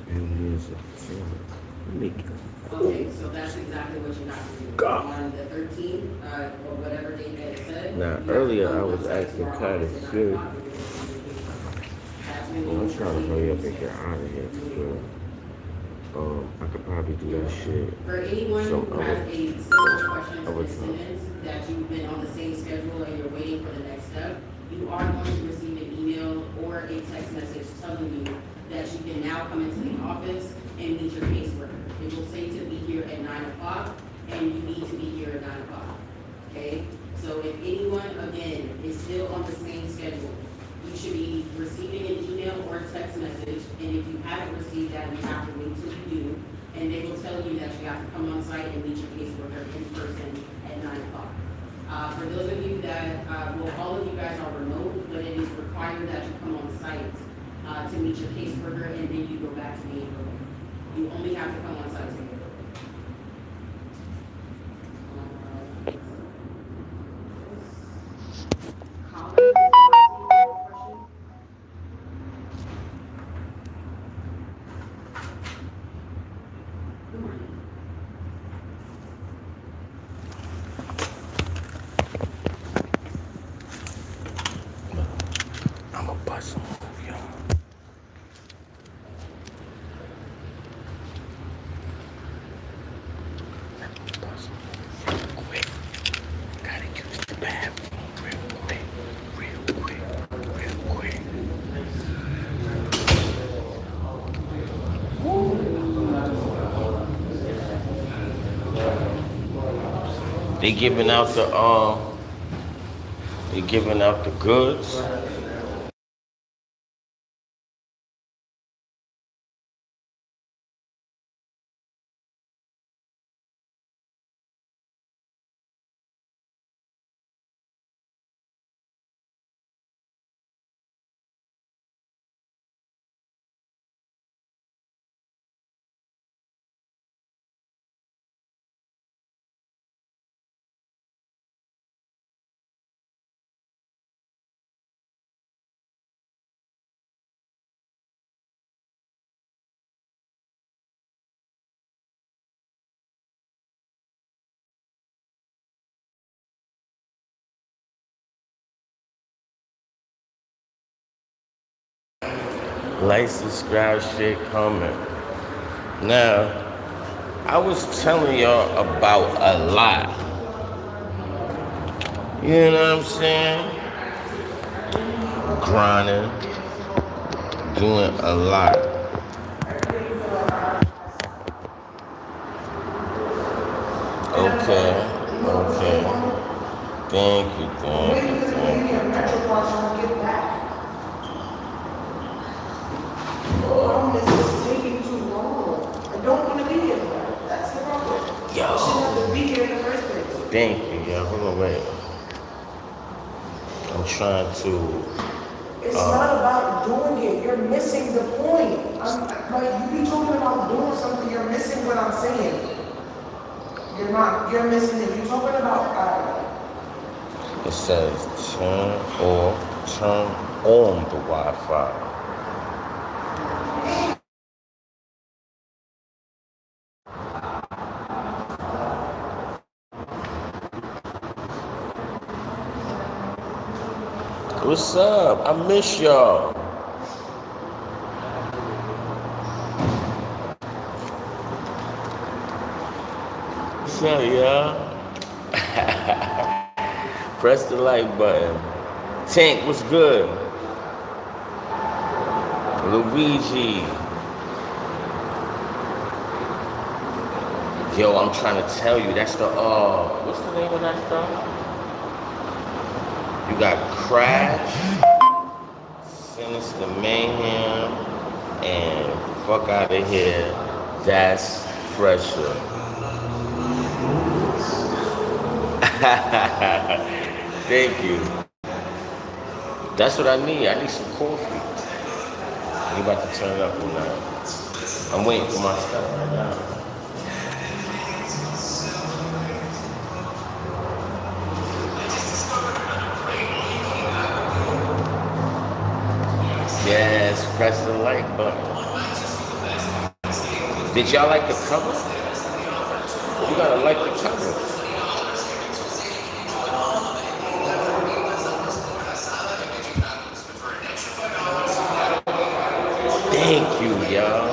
BillionzEnt. okay, so that's exactly what you have to do. God. On the 13th, or whatever date that it said. Now, you have to earlier come I was on site to acting our kinda office at 9 serious. o'clock. That's when Well, you I'm trying to hurry up and receive- get out of here for real. I could probably do that shit. For anyone Some who has other- a similar question to other Ms. time. Simmons, that you've been on the same schedule and you're waiting for the next step, you are going to receive an email or a text message telling you that you can now come into the office and meet your caseworker. It will say to be here at 9 o'clock, and you need to be here at 9 o'clock, okay? So if anyone, again, is still on the same schedule, you should be receiving an email or a text message, and if you haven't received that, you have to wait till you do, and they will tell you that you have to come on site and meet your caseworker in person at 9 o'clock. For those of you that, well, all of you guys are remote, but it is required that you come on site to meet your caseworker, and then you go back to being remote. You only have to come on site to be remote. Colin, is there any question? bust a move, yo. Let me bust a move real quick. Gotta use the bathroom real quick. Real quick. Real quick. They giving out the goods. Like, subscribe, shit, comment. Now, I was telling y'all about a lot. You know what I'm saying? Grinding, doing a lot. Okay. Thank you. This is taking too long. I don't want to be here. That's the problem. Yo. I shouldn't have to be here in the first place. Thank you, yo. Hold on, wait. I'm trying to. It's not about doing it. You're missing the point. Like, you be talking about doing something, you're missing what I'm saying. You're not. You're missing it. You're talking about. It says turn on the Wi-Fi. What's up? I miss y'all. What's up, y'all? Press the like button. Tank, what's good? Luigi. Yo, I'm trying to tell you, that's the, what's the name of that stuff? You got Crash, Sinister Mayhem, and Fuck Out of Here, That's Pressure. Thank you. That's what I need. I need some coffee. You about to turn it up or not? I'm waiting for my stuff right now. Yes, press the like button. Did y'all like the cover? You gotta like the cover. Thank you, y'all.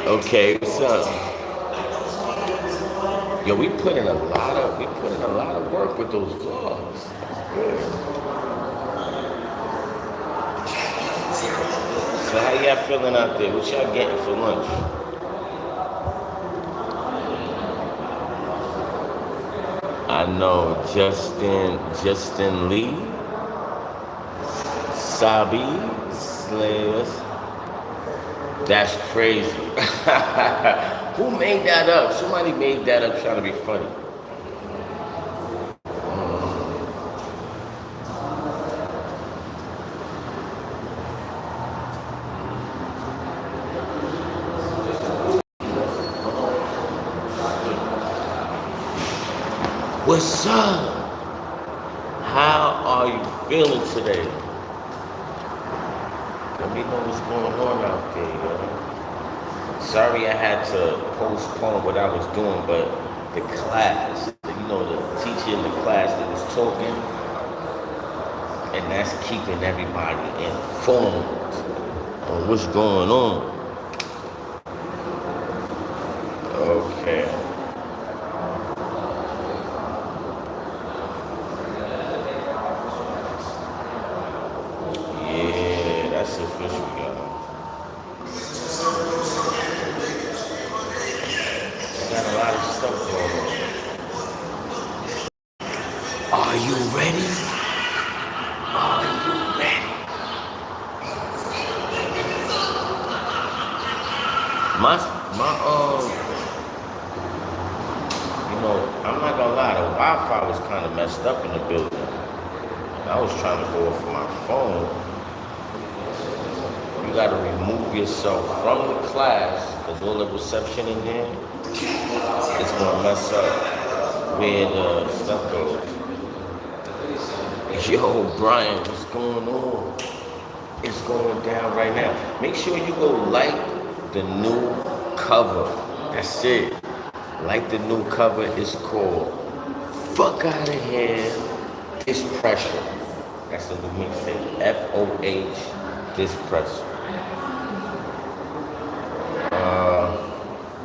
Okay, what's up? Yo, we put in a lot of work with those vlogs. That's good. So how y'all feeling out there? What y'all getting for lunch? I know Justin Lee, Sabi, Slayers. That's crazy. Who made that up? Somebody made that up trying to be funny. What's up? How are you feeling today? Let me know what's going on out there, yo. Sorry I had to postpone what I was doing, but the class, the teacher in the class that was talking, And that's keeping everybody informed on what's going on. Okay. Yeah, that's official, y'all. Got a lot of stuff going on. Are you ready? Are you ready? My, you know, I'm not gonna lie, the Wi-Fi was kind of messed up in the building. I was trying to go off my phone. You gotta remove yourself from the class, because all the reception in there is gonna mess up where the stuff goes. Yo, Brian, what's going on? It's going down right now. Make sure you go like the new cover. That's it. Like the new cover. It's called Fuck Outta Here, This Pressure. That's the new mixtape. FOH, This Pressure.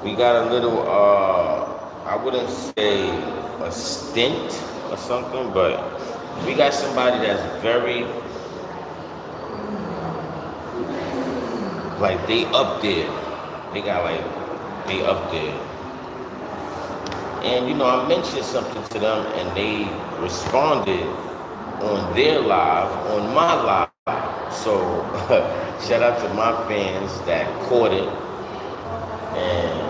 We got a little, I wouldn't say a stint or something, but we got somebody that's very, like, they up there. They up there. And, you know, I mentioned something to them, and they responded on their live, on my live. So, shout out to my fans that caught it. And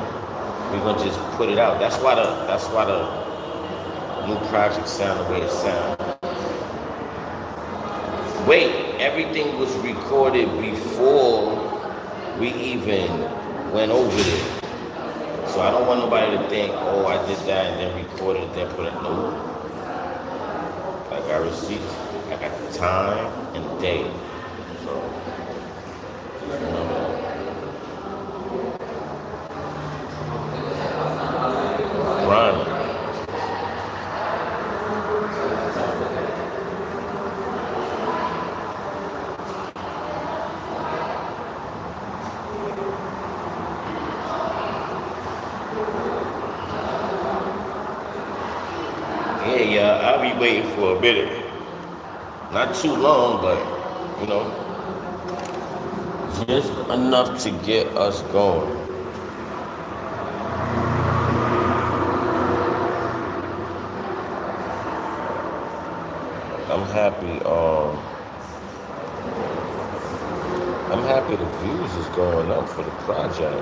we're gonna just put it out. That's why the new project sound the way it sounds. Wait, everything was recorded before we even went over there. So I don't want nobody to think, oh, I did that and then recorded it, then put it. No. I got receipts. I got the time and the day. So, remember that. Rhyming. Yeah, I'll be waiting for a minute. Not too long, but, you know, just enough to get us going. I'm happy the views is going up for the project.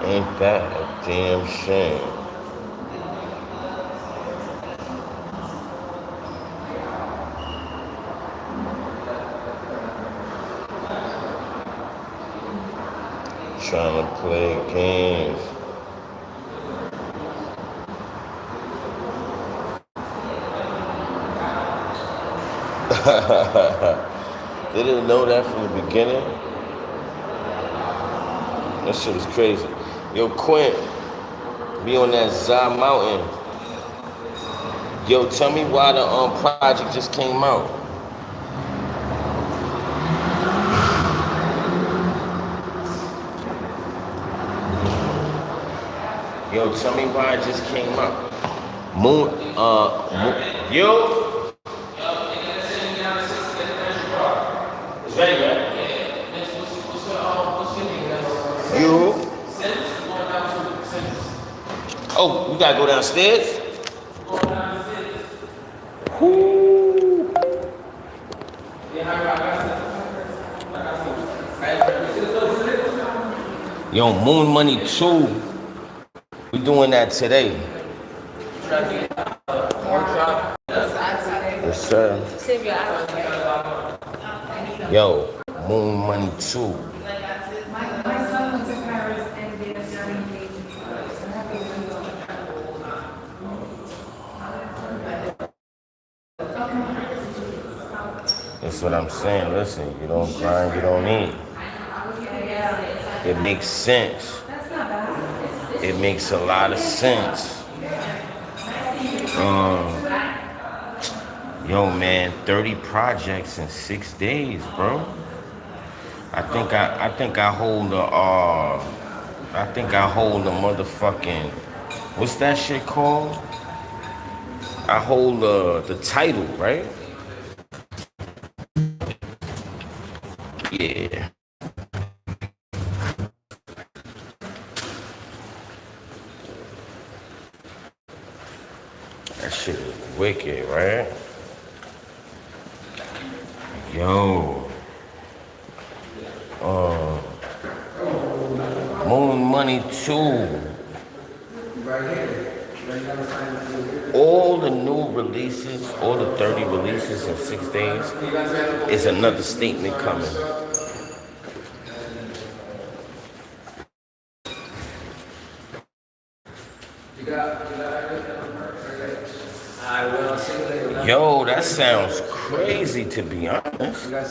Ain't that a damn shame? Trying to play games. They didn't know that from the beginning. That shit was crazy. Yo, Quint, be on that Za Mountain. Yo, tell me why the project just came out. Yo, tell me why it just came out. Yo. It's ready, man. You. Oh, we gotta go downstairs? Woo. Yo, Moon Money 2. We doing that today. Yes, sir. Yo, Moon Money 2. My son went to Paris and they are very engaged. That's what I'm saying. Listen, you don't grind, you don't eat. It makes sense. It makes a lot of sense. Yo, man, 30 projects in 6 days, bro. I think I hold the motherfucking, what's that shit called? I hold the title, right? Yeah. That shit is wicked, right? Yo. Moon Money 2. All the new releases, all the 30 releases in 6 days, is another statement coming. Yo, that sounds crazy, to be honest. No,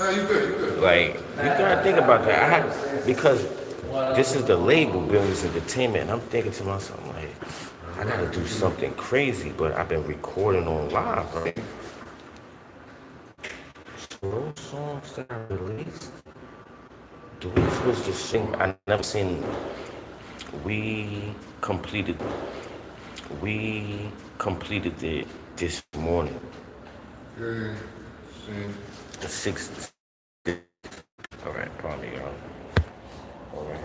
you good. Like, you gotta think about that. Because this is the label, Billions Entertainment, and I'm thinking to myself, like, I gotta do something crazy, but I've been recording on live, right? So those songs that I released, do we supposed to sing? I never seen. We completed it this morning. Yeah. See. The 6th. All right, probably, y'all. All right.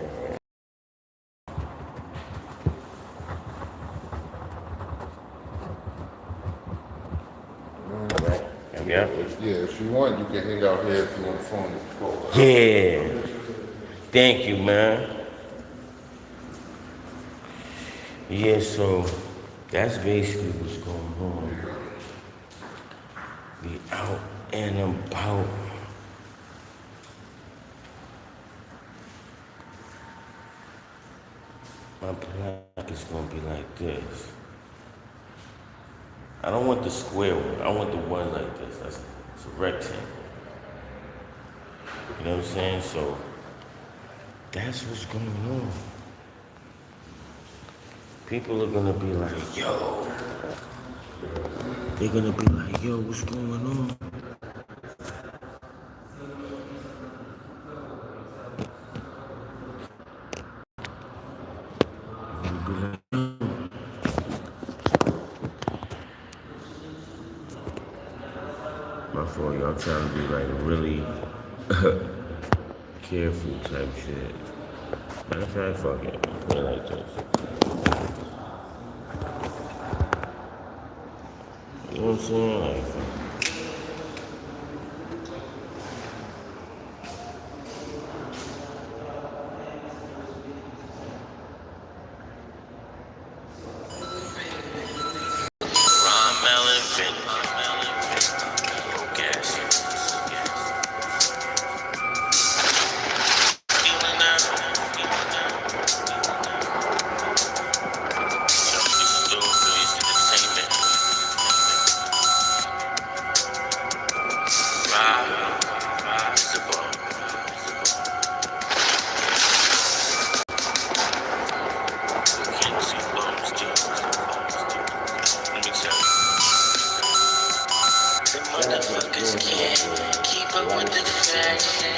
Yeah. Yeah, if you want, you can hang out here if you want the phone to call. Yeah. Thank you, man. Yeah, so that's basically what's going on. Be out and about. My plaque is gonna be like this. I don't want the square one. I want the one like this. It's a rectangle. You know what I'm saying? So that's what's going on. People are gonna be like, yo. They're gonna be like, yo, what's going on? My fault, y'all trying to be like really careful type shit. Matter of fact, fuck it. Put it like this. You know what I'm saying? Like, Motherfuckers can't keep up with the fashion.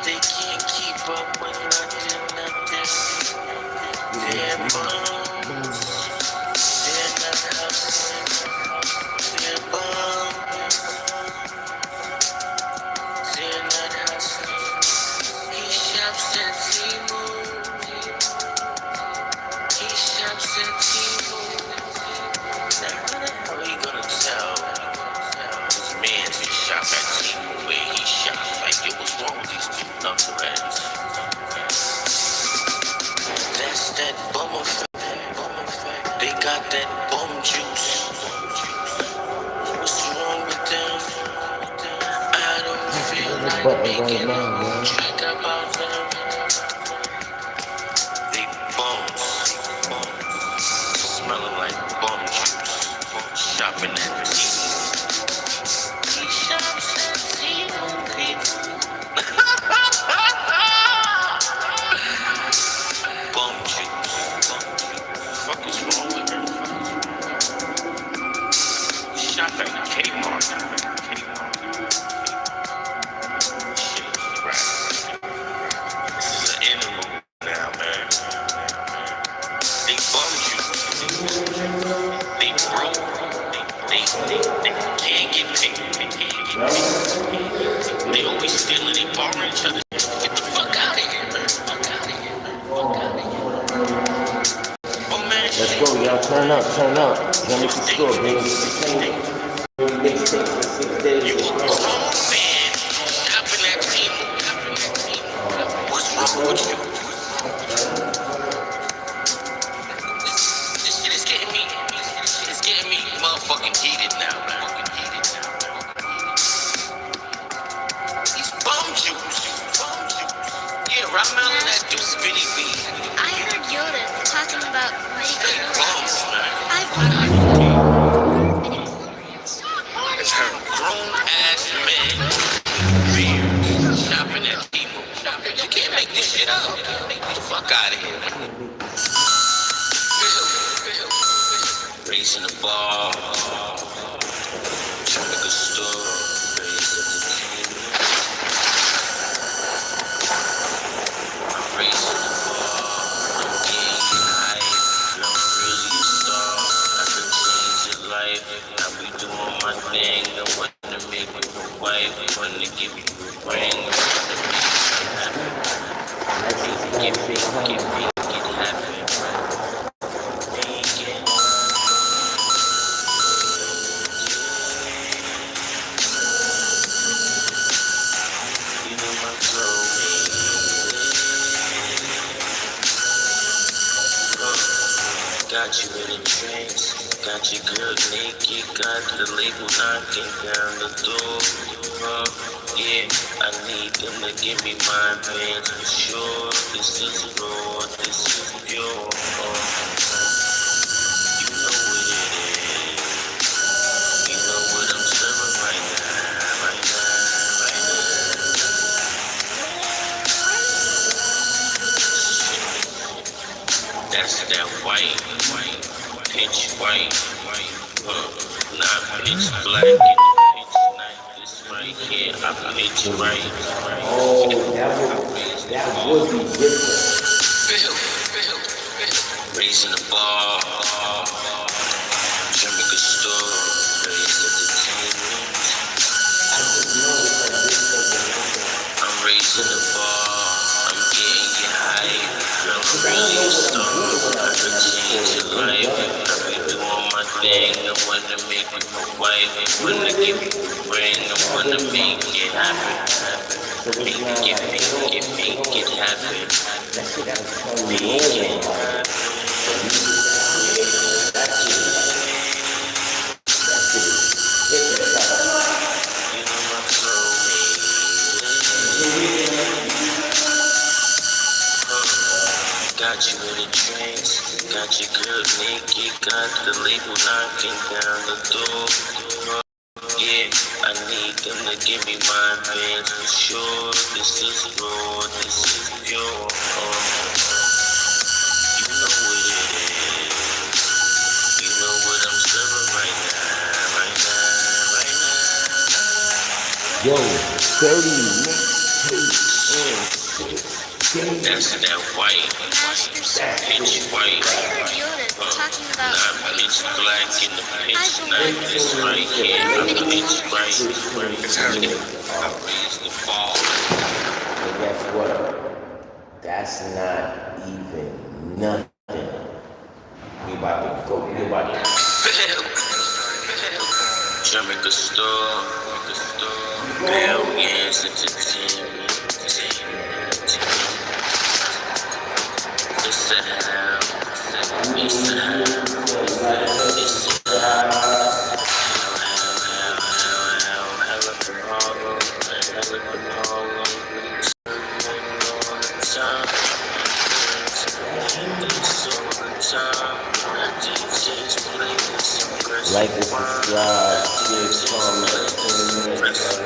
They can't keep up with nothing. They're bums. They're not hustling. They're bums. They're not hustling. He shops at Temu. He shops at Temu. Now how the hell are you gonna tell this man to shop at Temu where he shop? Like, yo, what's wrong with these two knuckleheads? That's that bum effect. They got that bum juice. What's wrong with them? I don't feel like making a whole track about them. They bums. Smelling like bum juice. shopping at he shops at Tidal, people. Bum juice. Fuck is wrong with her? Shop at Kmart. Shit, right. This is an animal now, man. They bum juice. They broke. They can't get paid. They always stealing. They borrowing each other. Get the fuck out of here, man. Fuck out of here, man. Fuck out of here. Oh man, Let's go, y'all. Turn up. Let me see store, baby. Mixtapes in 6 days. you a grown man shopping at Tidal. What's wrong with you? This shit is getting me. It's getting me motherfucking heated now, man. These bum juice. Yeah, right now that dude Vinny B. I heard Yoda talking about They bums, man. It's her grown ass men beard shopping at people. You can't make this shit up. Get the fuck out of here. Raising the bar. Trying to go store. Raising the bar. I'm getting high. I'm really a star. I can change your life. I be doing my thing. I want to make you a wife. I want to give you a ring. I want to make you happy. Get happy. You know my soulmate. Got you in a trance, got your girl naked, got the label knocking down the door. Yeah, I need them to give me my pants for sure. This is raw, this is pure. You know what it is. You know what I'm serving right now, right now, right now. That's that white, pitch white, not pitch black, pitch night. This right here, I pitch right. Oh, that would be different. Raising the bar, Jamaica store, raised entertainment. I'm raising the bar, I'm getting you high. I'm really a star, I can change your life. I be doing my thing, I wanna make you my wife. I wanna give you a ring, I wanna make it happen. Make it happen. Make it happen. You know my soulmate. Got you in a trance, got your girl naked, got the label knocking down the door. Yeah, I need them to give me my pants for sure. This is raw, this is pure. You know what it is. You know what I'm serving right now, right now, right now. Yo, 30 mixtapes. That's that white, pitch white. I heard Yoda talking about Not pitch black in the pitch night. This right here, I'm pitch right. It's her. I raised the ball. And guess what? That's not even nothing. We about to go. Jamaica store, Billions Entertainment. It's a hell, it's a hell, it's a Like this subscribe, share, comment, 10 minutes.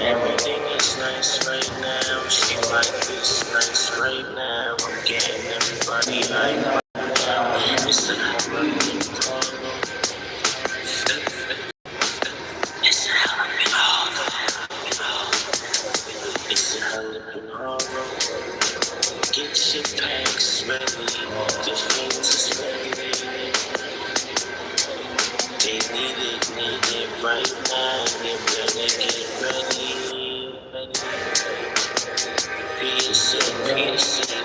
Everything is nice right now. She like this nice right now. I'm getting everybody hype. It's the holiday Harlem. It's the holiday Harlem. It's the holiday Harlem. Get your packs ready. The things is ready. They need it right now. You better get ready. PSA,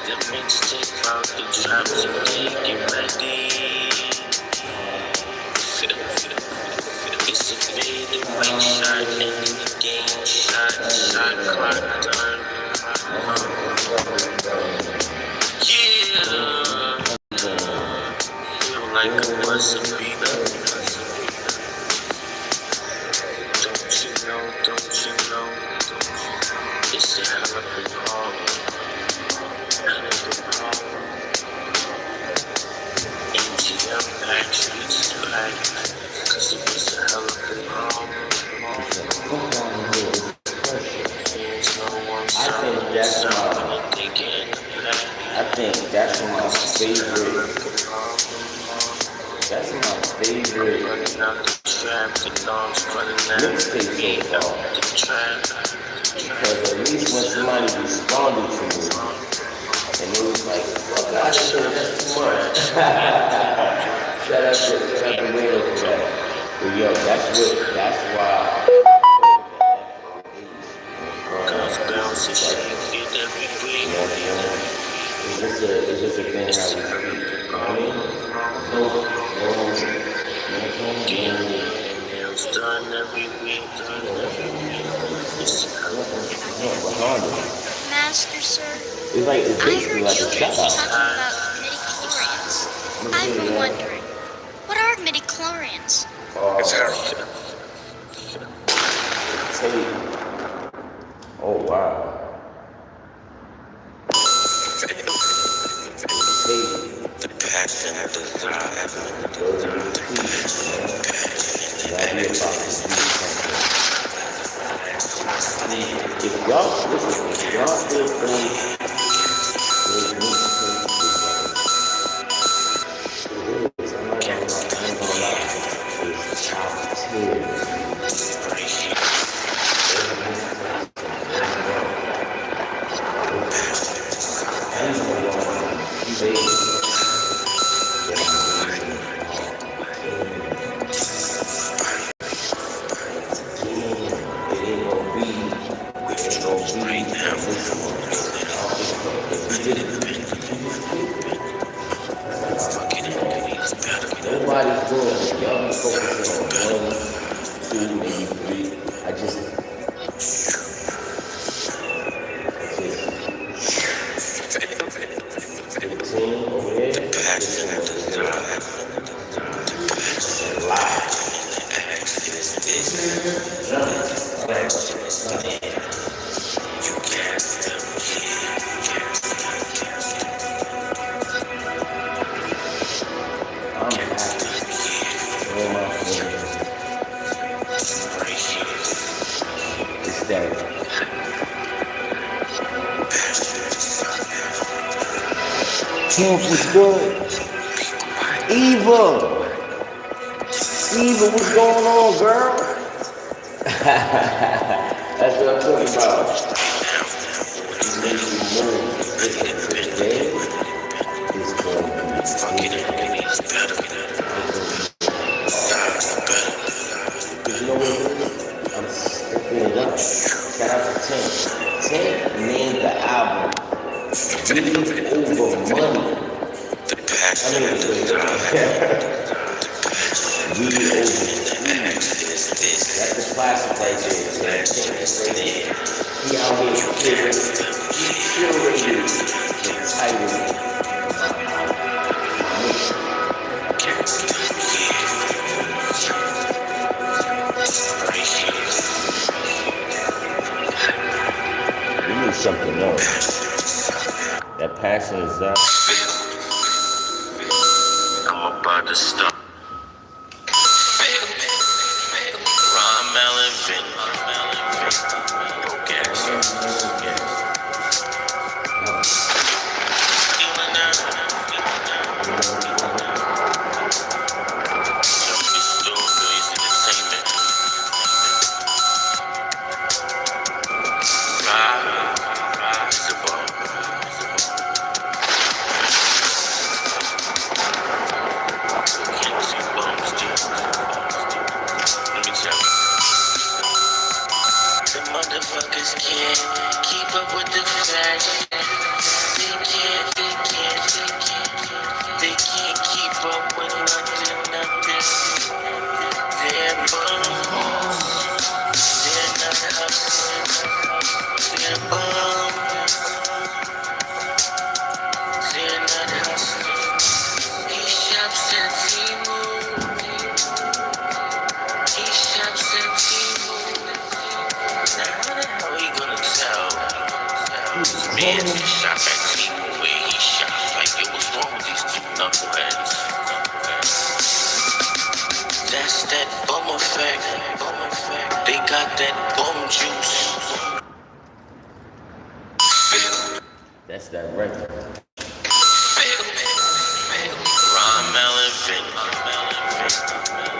the mixtape out the trap today. Get ready. It's a fadeaway shot, ending the game. Shot clock done. Yeah. Feel like it was a beat. Don't you know? It's a hell of a Harlem. MGM back, streets is back. Cause it was a hell of a Harlem. Fans know I'm sorry. I think that's my favorite. That's my favorite Running out the trap, the dogs running out mixtape so far. the trap. Because at least when somebody responded to me, and it was like, fuck out of here, that's too much. Shout out to Waiter for that. But yo, that's why. Cause bounce and shit, get every week. It's just a thing how we speak. I mean, no. Getting nails done every week. Master, sir. It's like it's I basically heard like you a were shout out. talking about midichlorians. I've been wondering, what are midichlorians? It's Harold. Tape. Oh wow. Tape. The passion, the drive, Those are the tweets, man. Y'all be about to do something. If y'all listen, if y'all did those mixtapes, I'm not gonna lie, it's top tier. Nobody's doing it. Y'all be focusing on 1, 2, maybe 3. I just 15 over there. I'm happy. All my friends. It's that. Champ was good. Eva, what's going on, girl? That's what I'm talking about. You make you move. Listen, today is going to be you know what it is? I'm stepping it up. Shout out to Tank. Tank named the album Beauty Over Money. I mean, Beauty Over Food. That's the classic right there. He out here curated the title of my you need something else. That passion is up. about to start. Ron Melon, broke ass. Feeling that. Motherfuckers can't keep up with the fashion. They can't keep up with nothing. They're bums. They're not hustling. They're bums. They're not hustling. He shops at Timu. He shops at Timu. Now how the hell he gonna tell his man to shop at Timu where he shops? Like, yo, what's wrong with these two knuckleheads? That's that bum effect. They got that bum juice. That's that record. Ron Melon,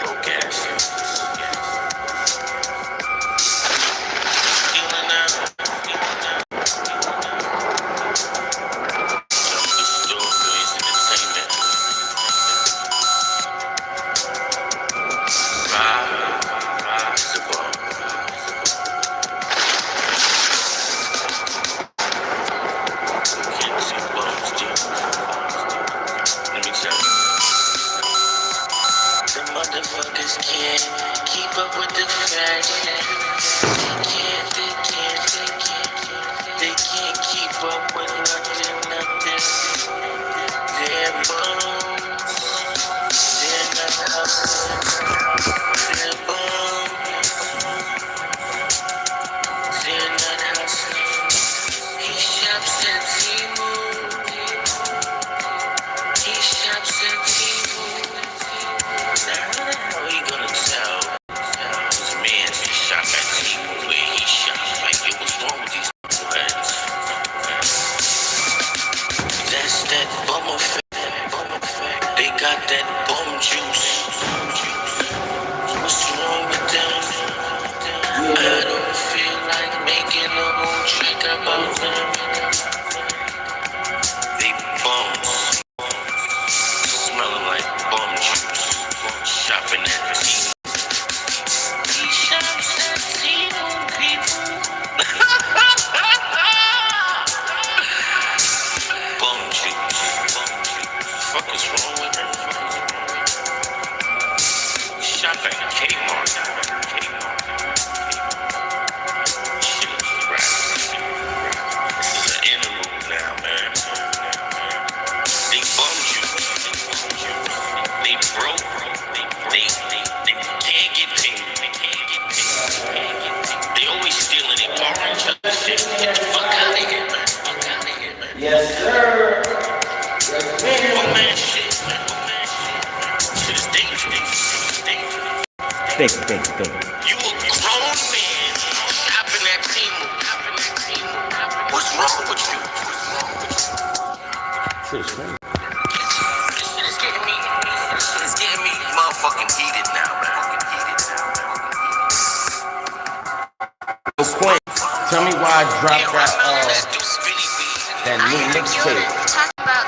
broke ass. Feeling that. Motherfuckers can't keep up with the fashion. They can't keep up with nothing. They're bums. They're not hustling. They're bums. They're not hustling. He shops at Timu. He shops at Timu. Now how the hell he gonna tell his man to shop at Timu where he shops? Like, yo, what's wrong with these knuckleheads? That's that bum effect. They got that bum juice. What's wrong with them? I don't feel like making a whole track about them. They bums. Smelling like bum juice. Shopping at Timu. He shops at Timu, people. Bum juice. Fuck is wrong with him? Shop at Kmart. Shit is rap. This is an interlude now, man. They bum juice. They broke. They can't get paid. They always stealing and borrowing each other's shit. Get the fuck out of here, man. Yes, sir. Bum ass shit, man. Shit is dangerous. Thank you. You a grown man shopping at Timu. What's wrong with you? Shit is crazy. This shit is getting me motherfucking heated now, man. So Quinn, tell me why I dropped that new mixtape. Talking about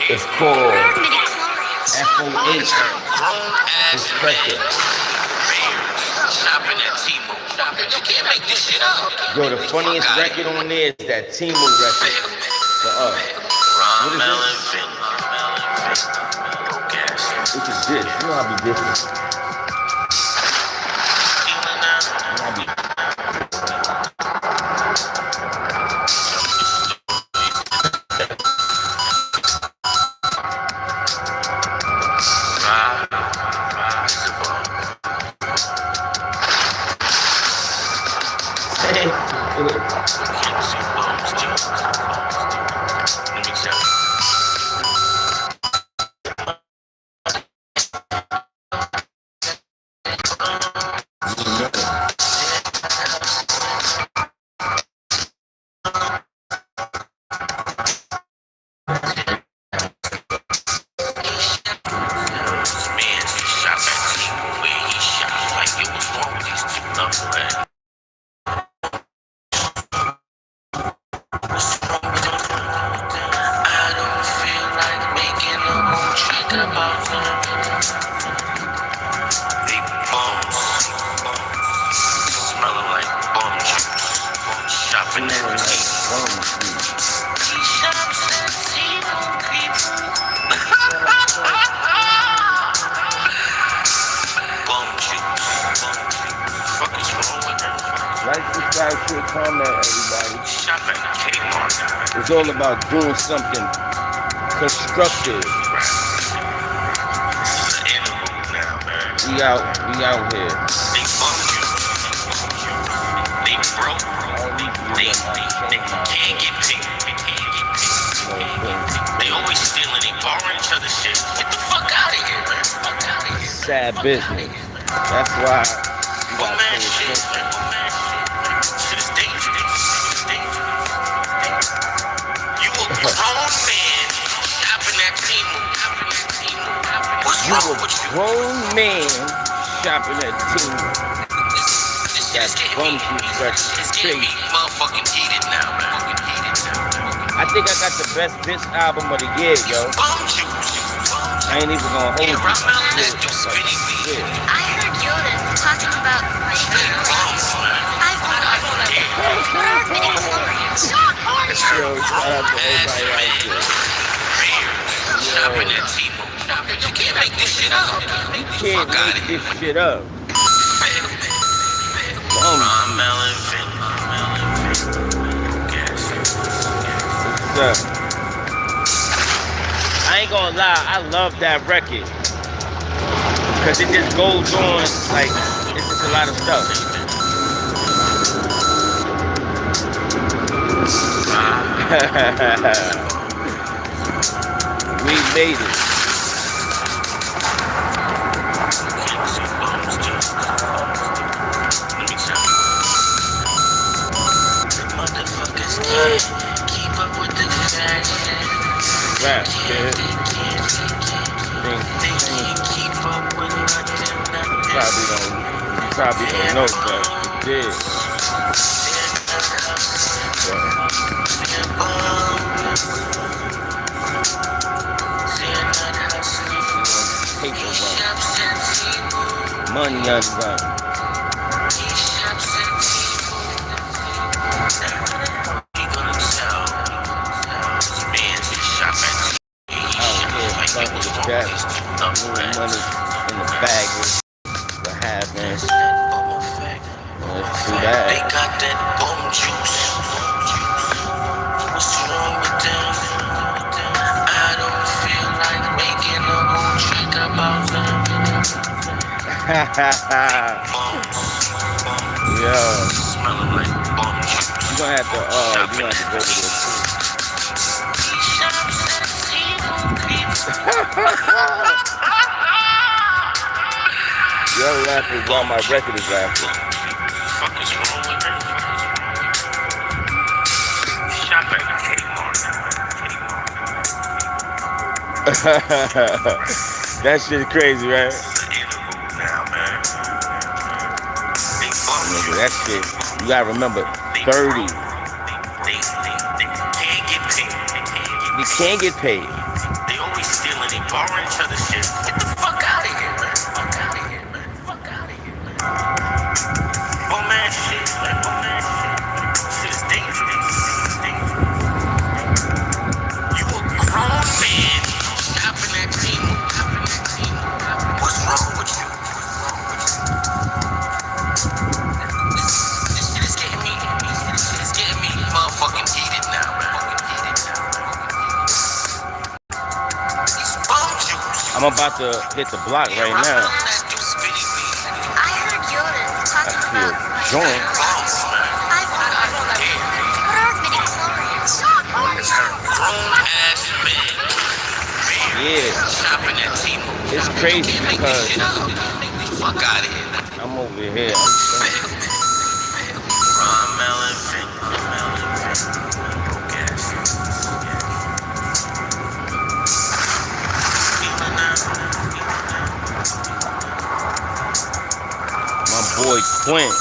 It's called midi-chlorians. FOH. It's pressure. Shopping at Timu. You can't make this shit up. Yo, the funniest record on there is that Timu record. What is this? This is this. You know I be different. check about them. Big bums, smelling like bum juice. Shopping at he shops at Tidal, people. Bum juice. Fuck is wrong with her? Like, subscribe, share, comment, everybody. Shop at Kmart. It's all about doing something constructive. This is an interlude now, man. We out here. They bum juice. They broke. They can't get paid. They always stealing. They borrowing each other shit. Get the fuck out of here, man. Fuck out of here. Sad business. That's why you gotta pay attention. Shit is dangerous. You a grown man shopping at Temu. What's You wrong a with you? grown man shopping at Team. This shit is getting bum me. juice record. It's getting me motherfucking heated now, man. I think I got the best diss album of the year, yo. Bum juice. I ain't even gonna hold you. Yeah, right now, let's do spinning Yeah. I heard Yoda talking about bums, man. what are midichlorians? Yo, shout out to everybody out there. Shopping at Temu. You can't make this shit up. Can't Fuck out of make here. this shit up. Ron Melon, What's up? I ain't gonna lie, I love that record. Cause it just goes on, like, it's just a lot of stuff. We made it. Motherfuckers can't keep up with the fashion. Rap, kid. They can't keep up with nothing. Probably don't know, but you did. Paper run. Money unrun. Moving money in the bag with what happens. Let's do that. They got that bum juice. What's wrong with them? I don't feel like making a whole track about them. Yeah. Smelling like bum juice. You gonna have to go over this. You're laughing while my record is laughing. Fuck is wrong with her? Shop at Kmart. That shit crazy, right? Nigga, that shit, you gotta remember, 30. They can't get paid. They always stealing, they borrowing each other shit. Get the fuck out of here, man. Fuck out of here, man. Fuck out of here, man. Oh man, shit, man. Oh man, shit. Shit is dangerous. You a grown man shopping at Temu. What's wrong with you? This shit is getting me. This shit is getting me motherfucking heated now, man. I'm about to hit the block right now. I heard Yoda talking about Joint. what are midichlorians? Yeah. It's crazy because fuck out of here. I'm over here. Ron Melon, My boy Quint.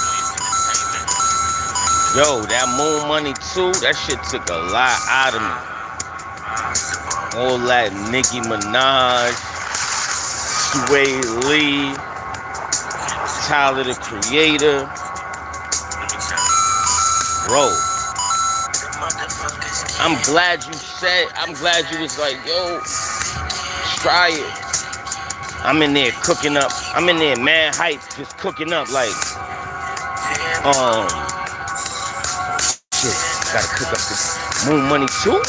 Yo, that Moon Money 2, that shit took a lot out of me. All that Nicki Minaj. Sway Lee, Tyler the Creator. Bro, I'm glad you was like, yo, try it. I'm in there cooking up. I'm in there mad hype, just cooking up like, shit, gotta cook up this Moon Money too?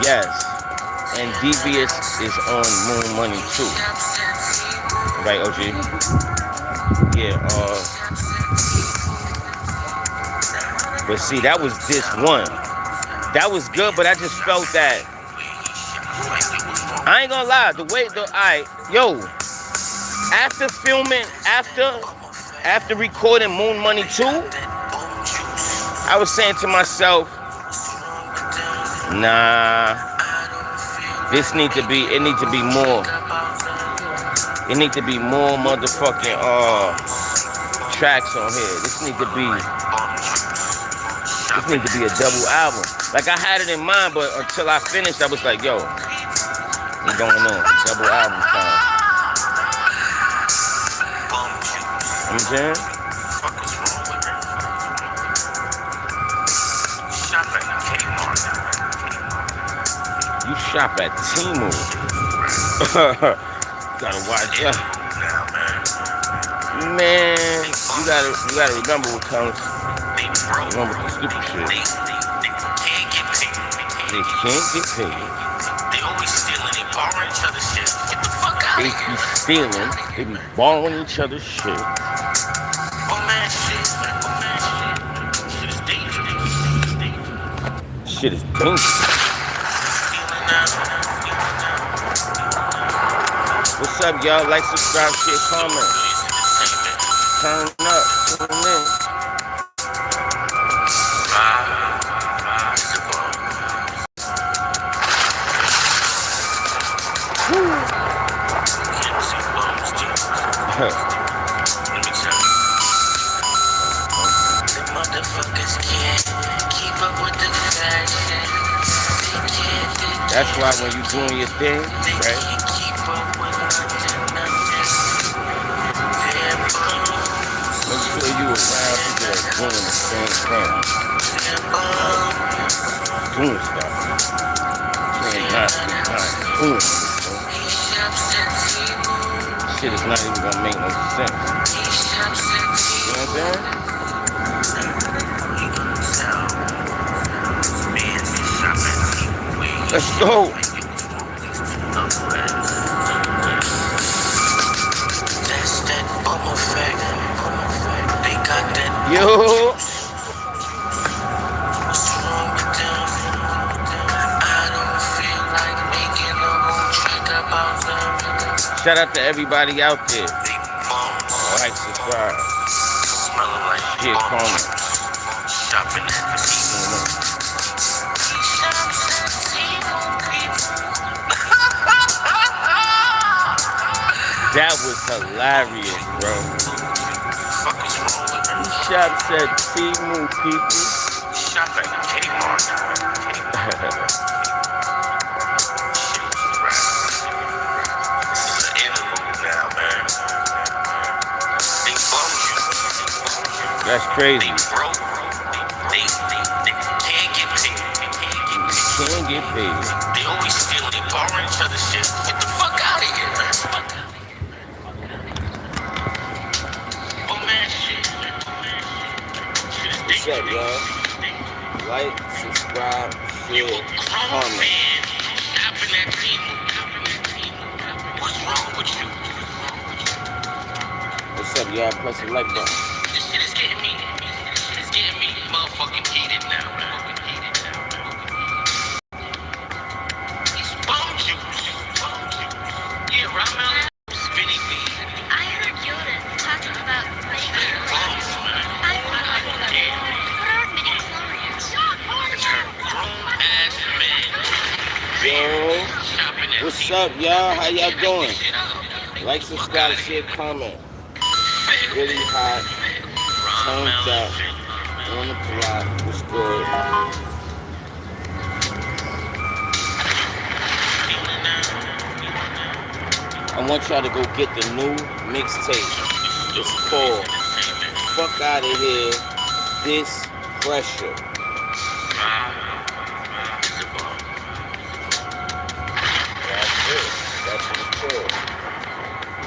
Yes, and Devious is on Moon Money too. Right, OG? Yeah, but see, that was this one. That was good, but I just felt that. I ain't gonna lie, after filming, after recording Moon Money 2, I was saying to myself, nah, it need to be more. It need to be more motherfucking tracks on here. This need to be a double album. Like I had it in mind, but until I finished, I was like, yo, what's going on? Double album time. You know what I'm saying? You shop at Timu. Gotta watch out. Man, you gotta remember what comes. Remember the stupid shit. They can't get paid. They always stealing, they borrowing each other's shit. Get the fuck out of here. They be stealing, they be borrowing each other's shit. Oh man, shit. Shit is dangerous. Shit is dangerous. What's up, y'all? Like, subscribe, share, comment. Turn up, tune in. That's why when you doing your thing, right? Make sure you around people that's doing the same thing. Doing stuff. Not doing stuff. Shit is not even gonna make no sense. You know what I'm saying? Let's go. Yo. Shout out to everybody out there. Like, subscribe. Share, comment. That was hilarious, bro. He shops at Timu, people. Shop at Kmart. This is an interlude now, man. They bummed you. That's crazy. They broke. They can't get paid. Can't get paid. They always stealing. They borrowing each other's shit. Get the fuck out of here, man. Oh man, shit. What's up, y'all? Like, subscribe, share, comment. What's wrong with you? What's up, y'all? Press the like button. This shit is getting me. It's getting me motherfucking heated now, man. It's bum juice. Yeah, right now, spinny weed. I heard Yoda talking about making Bums, man. I want Yeah. What are midi-chlorians? Grown-ass men. Yo, Shopping at what's up, y'all? How y'all doing? Like, subscribe, share, comment. Really hot, turned up, on the block, what's good? I want y'all to go get the new mixtape. It's called Fuck Out of Here, This Pressure. That's it. That's what it's called.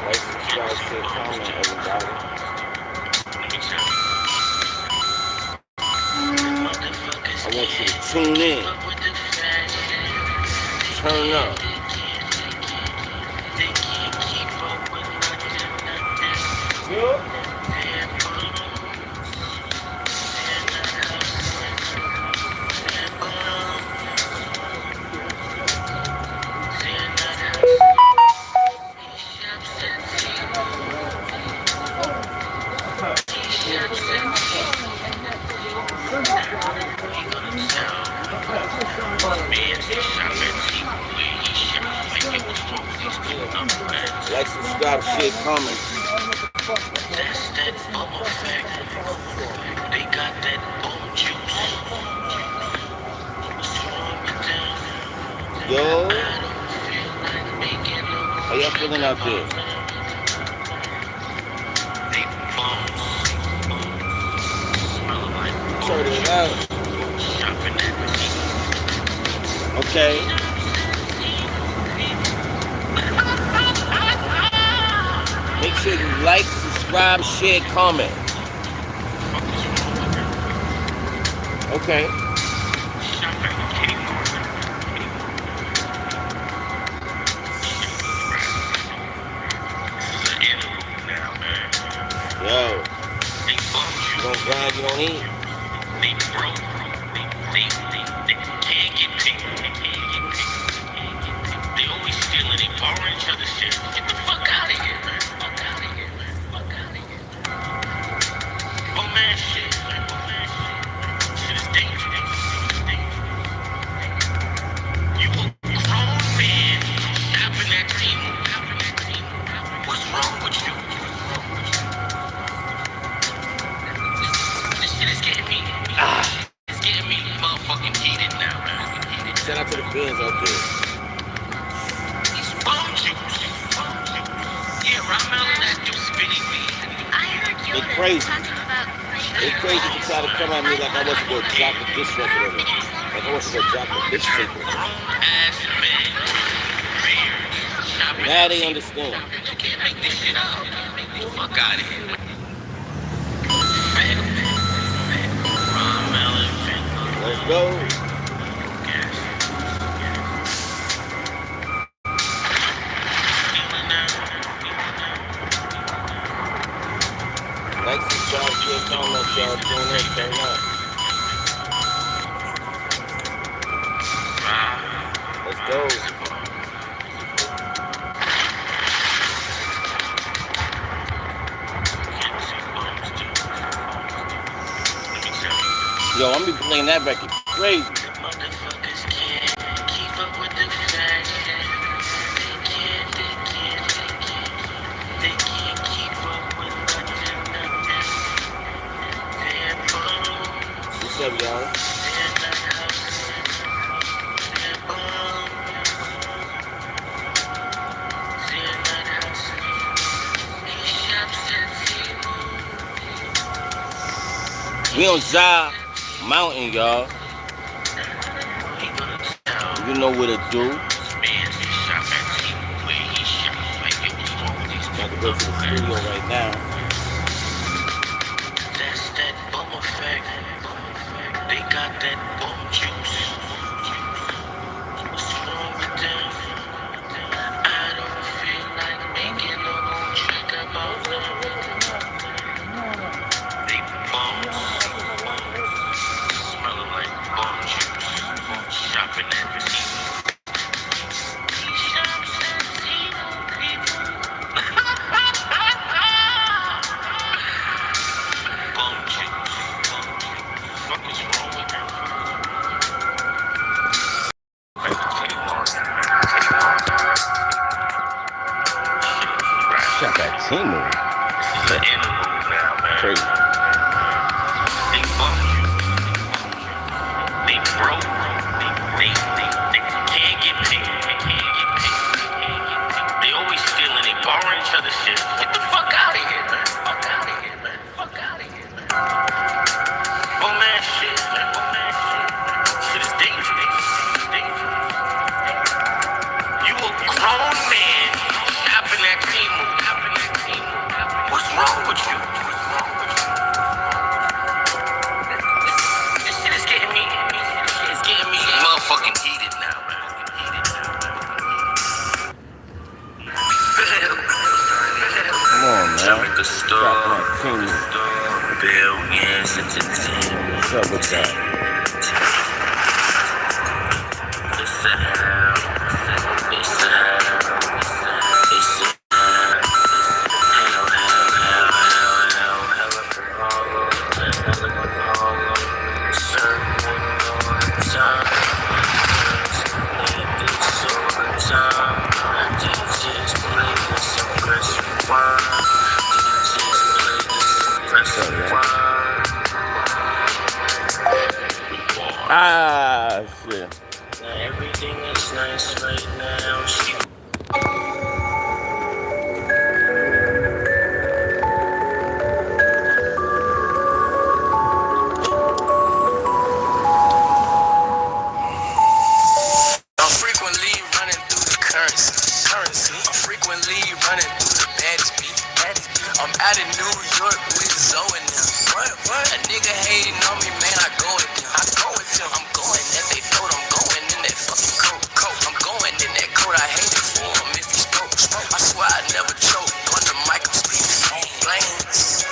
Like, subscribe, share, comment, everybody. I want you to tune in. Turn up. Yup. Like, subscribe, share, comment. That's that bubble effect. They got that bone juice. What's wrong with them? Yo, I don't feel like making no how y'all feeling out there? They bones. Smelling like Turn it out. shopping at Okay. Make sure you like, subscribe, share, comment. Okay. Yo, you don't grind, you don't eat. They broke. They can't get paid. They always stealing. They borrowing each other's shit. Get the fuck out of here, man. Fuck out of here, man. Fuck out of here. Oh man, shit. Shit is dangerous. You a grown man shopping at Timo. What's wrong with you? This shit is getting me. It's getting me motherfucking heated now, man. Shout out to the fans out there. These bum juice. Yeah, Ramel and that dude spinning weed. I heard They Yoda crazy. talking about They crazy to try to come at me like I wasn't gonna drop a diss record on it. Like I wasn't gonna drop a mixtape on it. Grown-ass men. Beard. Shopping Now at they Timo. understand. You can't make this shit up. Fuck out of here. Fat. Ramel and Fat. Let's go. Like, subscribe, share, comment, y'all. Tune in, turn up. Let's go. Yo, I'm gonna be playing that record crazy. Motherfuckers can't keep up with the fashion. They can't keep up with nothing. They're bums. What's up, y'all? They're not hustling. They're bums. They're not hustling. He shops at Timo. We on Zah Mountain, y'all. He gonna tell You know what to do. man to shop at Timo where he shops. Like, yo, what's wrong with these About to go to the studio right now. That's that bum effect. They got that bum juice. What's wrong with them? I don't feel like making no more track about them. They bums. Smelling like bum juice. Shopping at Timo. He shops at Timo, people. Bum juice. What is wrong with him? Shot that Timo. This is an interlude now, man. Crazy. They bum you. They broke. They can't get paid. They always stealing. They guys. Yeah. Now everything is nice right now. She I'm frequently running through the currency. I'm frequently running through the baddest beat. I'm out in New York with Zoe and them. What? A nigga hating on me, man, I go with them. I'm going that they throat, I'm going in that fucking coat. I'm going in that coat, I hate it for him if he spoke. I swear I never choke. On the mic, I'm speaking lanes.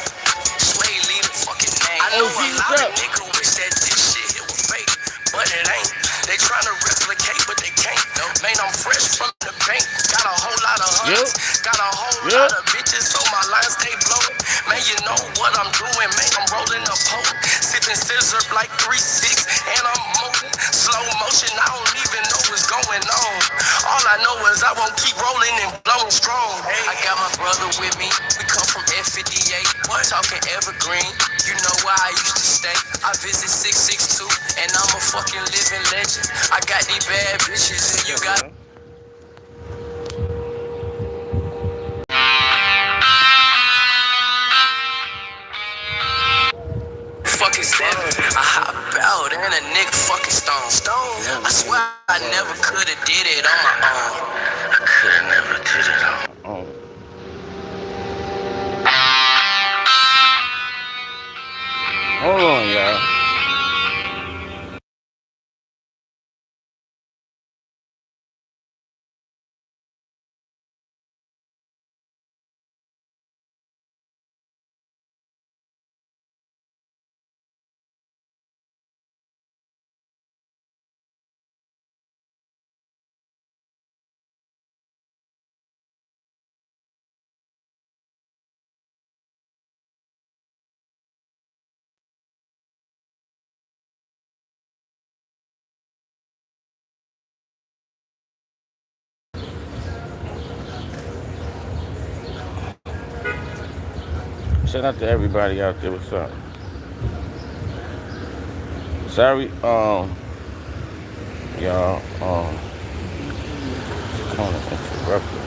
Sway, leave the fucking name. I know a lot of niggas wish that this shit here was fake, but it ain't. They tryna replicate, but they can't. Man, I'm fresh from the bank. Got a whole lot of hundreds. Got a whole lot of bitches, so my lines stay blowing. Man, you know what I'm doing, man. I'm rolling a pole. Sipping scissor like 3-6, and I'm moving. Slow motion, I don't even know what's going on. All I know is I won't keep rolling and blowing strong. I got my brother with me. We come from F58. Talking evergreen. You know where I used to stay. I visit 662, and I'm a fucking living legend. I got these bad bitches, and you got. Fucking 7. I hop out and a nigga fucking stone. I swear I never could've did it on my own. I could've never did it on my own. Hold on, y'all. Shout out to everybody out there. What's up? Sorry, y'all, just kind of interrupted.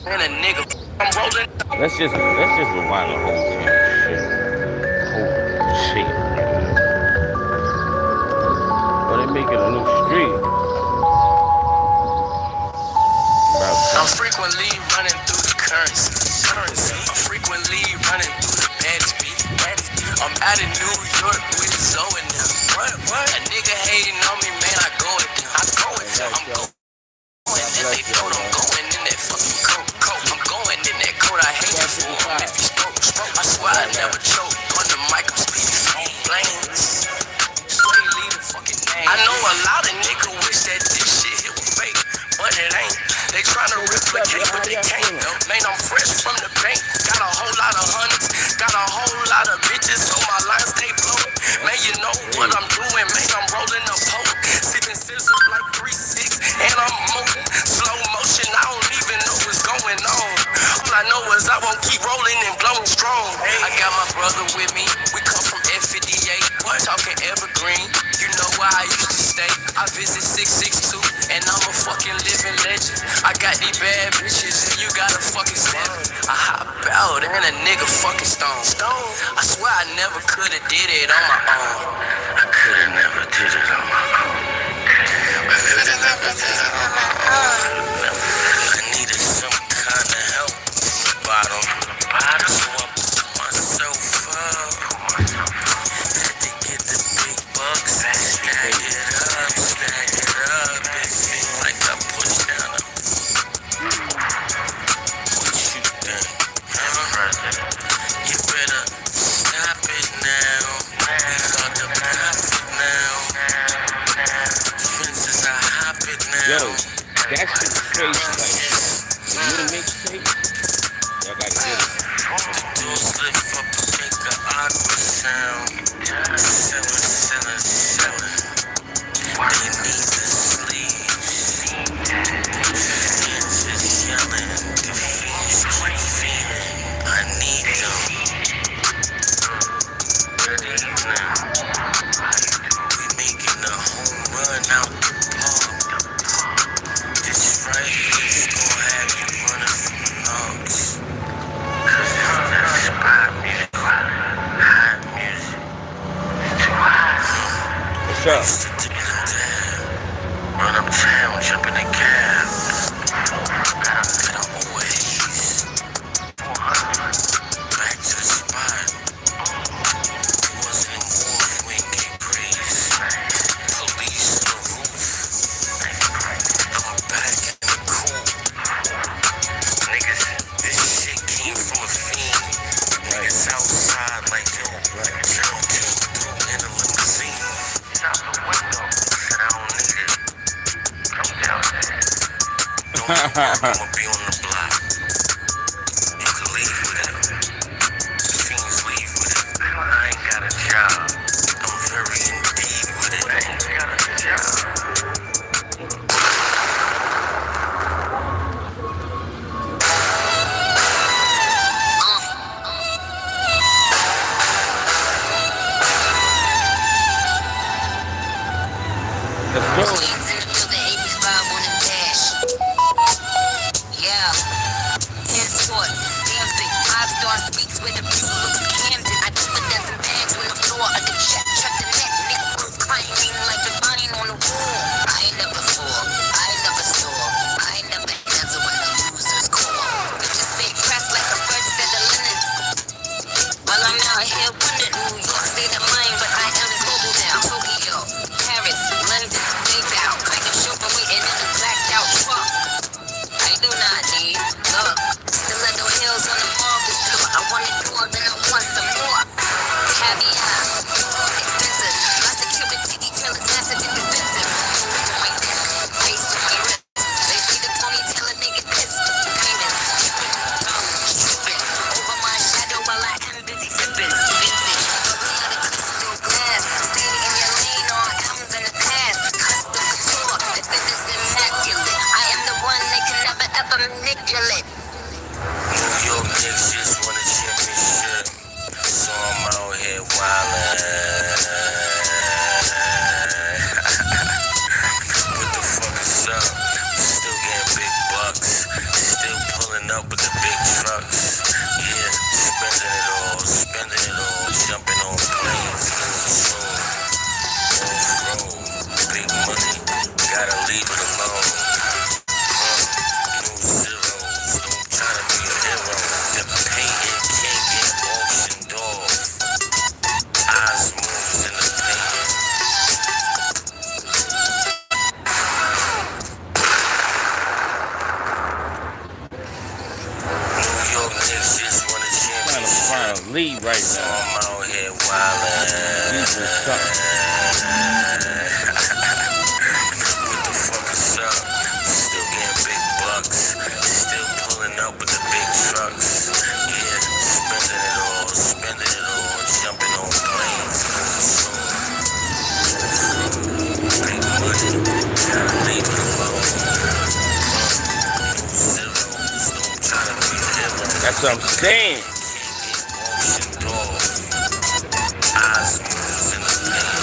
And a nigga, I'm rolling. Let's just rewind the whole damn shit. Holy shit. But they making a new street. I'm frequently running through the currency. I'm frequently running through the baddest beat. I'm out in New York with Zoe and them. What? A nigga hating on me, man, I go with them. I'm going in they throat, I'm going in that fucking coat. I'm going in that coat, I hate it for him if he spoke. I swear I never choke. On the mic, I'm speaking lanes. Sway, leave the fucking name. I know a lot of niggas wish that this shit here was fake, but it ain't. They tryna replicate, but they can't. Man, I'm fresh from the bank. Got a whole lot of hundreds. Got a whole lot of bitches, so my lines stay blowing. Man, you know what I'm doing, man. I'm rolling a pole. Sipping scissors like 3-6, and I'm moving. Slow motion, I don't even know what's going on. All I know is I won't keep rolling and blowing strong. I got my brother with me. We come from F58. Talking evergreen. You know where I used to stay. I visit 662, and I'm a fucking living legend. I got these bad bitches, and you got a fucking 7. I hop out and a nigga fucking stone. I swear I never could've did it on my own. I could've never did it on my own. I could've never did it on my own. I needed some kind of help from the bottom. So I put myself up. Had to get the big bucks. Stack it up. It feel like I pushed down a. What you think? You better stop it now. We got the profit now. Fences, I hop it now. Yo, that shit's crazy. Like, the new mixtape, y'all gotta get it. The door slip up and make an awkward sound. Selling. They need the sleeves. Fans is yelling. I'ma be on the block. You can leave with it. Fiends leave with it. I ain't got a job. I'm very indeed with it. I ain't got a job. Let's go. Yeah. Henceforth, stamping. 5-star speaks where the view looks Camden. I put that some bags on the floor of the check. Check the net. Nick climbing like the vine on the wall. I ain't never fall. I ain't never store. I ain't never answer when the losers call. Bitches stay pressed like a first set of linens. While I'm out here wondering New York state of mind, but I am global now. Tokyo, Paris, London, Baybow. Like a chauffeur waiting in a blacked out truck. I do not need love. Stiletto heels on the marble floor. I want it more than I want some more. Caviar, expensive. My security detail is massive and defensive. Gold on my neck, ice on my wrist. They see the ponytail and they get pissed. Diamonds, tripping over my shadow while I am busy flipping. Vintage, bubbly out of crystal glass. Staying in your lane on M's in the past. Custom couture, the fit is immaculate. I am the one they can never ever manipulate. New York Knicks just won a championship, so I'm out here wildin'. What the fuck is up? Still getting big bucks, still pulling up with the big trucks. Yeah, spending it all, jumping on planes, off-road, big money, gotta leave it alone. New zeros, don't try to be a hero. The painting can't get auctioned off. Eyes moves in the painting. New York Knicks just won a Trying to championship, find a lead right so now. I'm out here wildin'. Lead with something. What the fuck is up? Still getting big bucks, still pulling up with the big trucks. Yeah, spending it all, jumping on planes. Big money, gotta leave it alone. New zeros, don't try to be a hero. That's what I'm saying. Auctioned off. Eyes moves in the pain.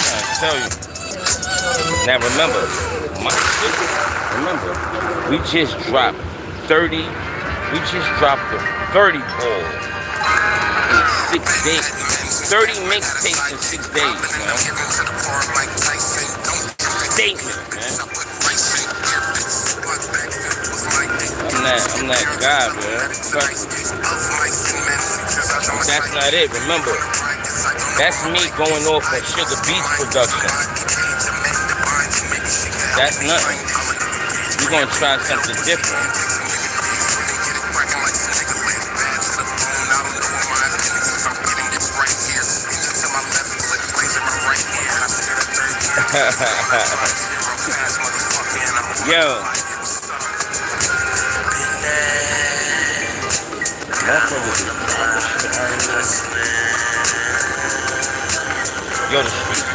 I tell you. Now remember, we just dropped 30, we just dropped the 30 ball in 6 days. 30 mixtapes in 6 days, man. Statement, man. I'm that guy, man. Trust me. That's not it, remember. That's me going off of Sugar Beats production. That's nothing. We're gonna try something different. Yo. Yo, the street.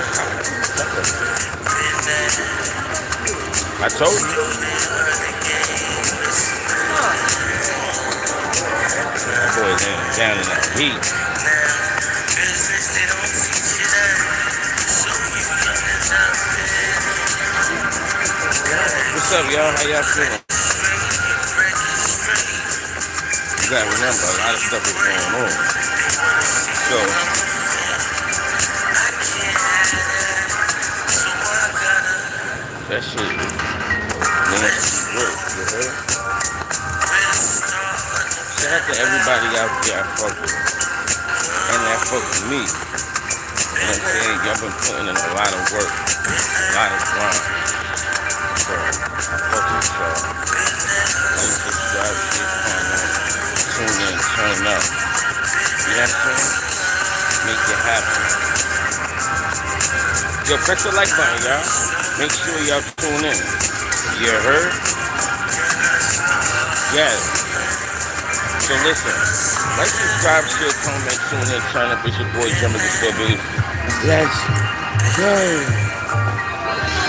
I told you. That boy down in that heat. What's up, y'all? How y'all feeling? You gotta remember, a lot of stuff is going on. So, that shit, man, work, you heard? Shout out to everybody out there I fuck with. And that fuck with me. You know what I'm saying? Y'all been putting in a lot of work, a lot of grind. So, I fuck with y'all. Like, subscribe, shit, tune in, turn up. You know what I'm saying? Make it happen. Yo, press the like button, y'all. Make sure y'all tune in. You heard? Yeah. So listen, like, subscribe, share, comment, tune in, turn up. It's your boy Jimmy the Still Let's go.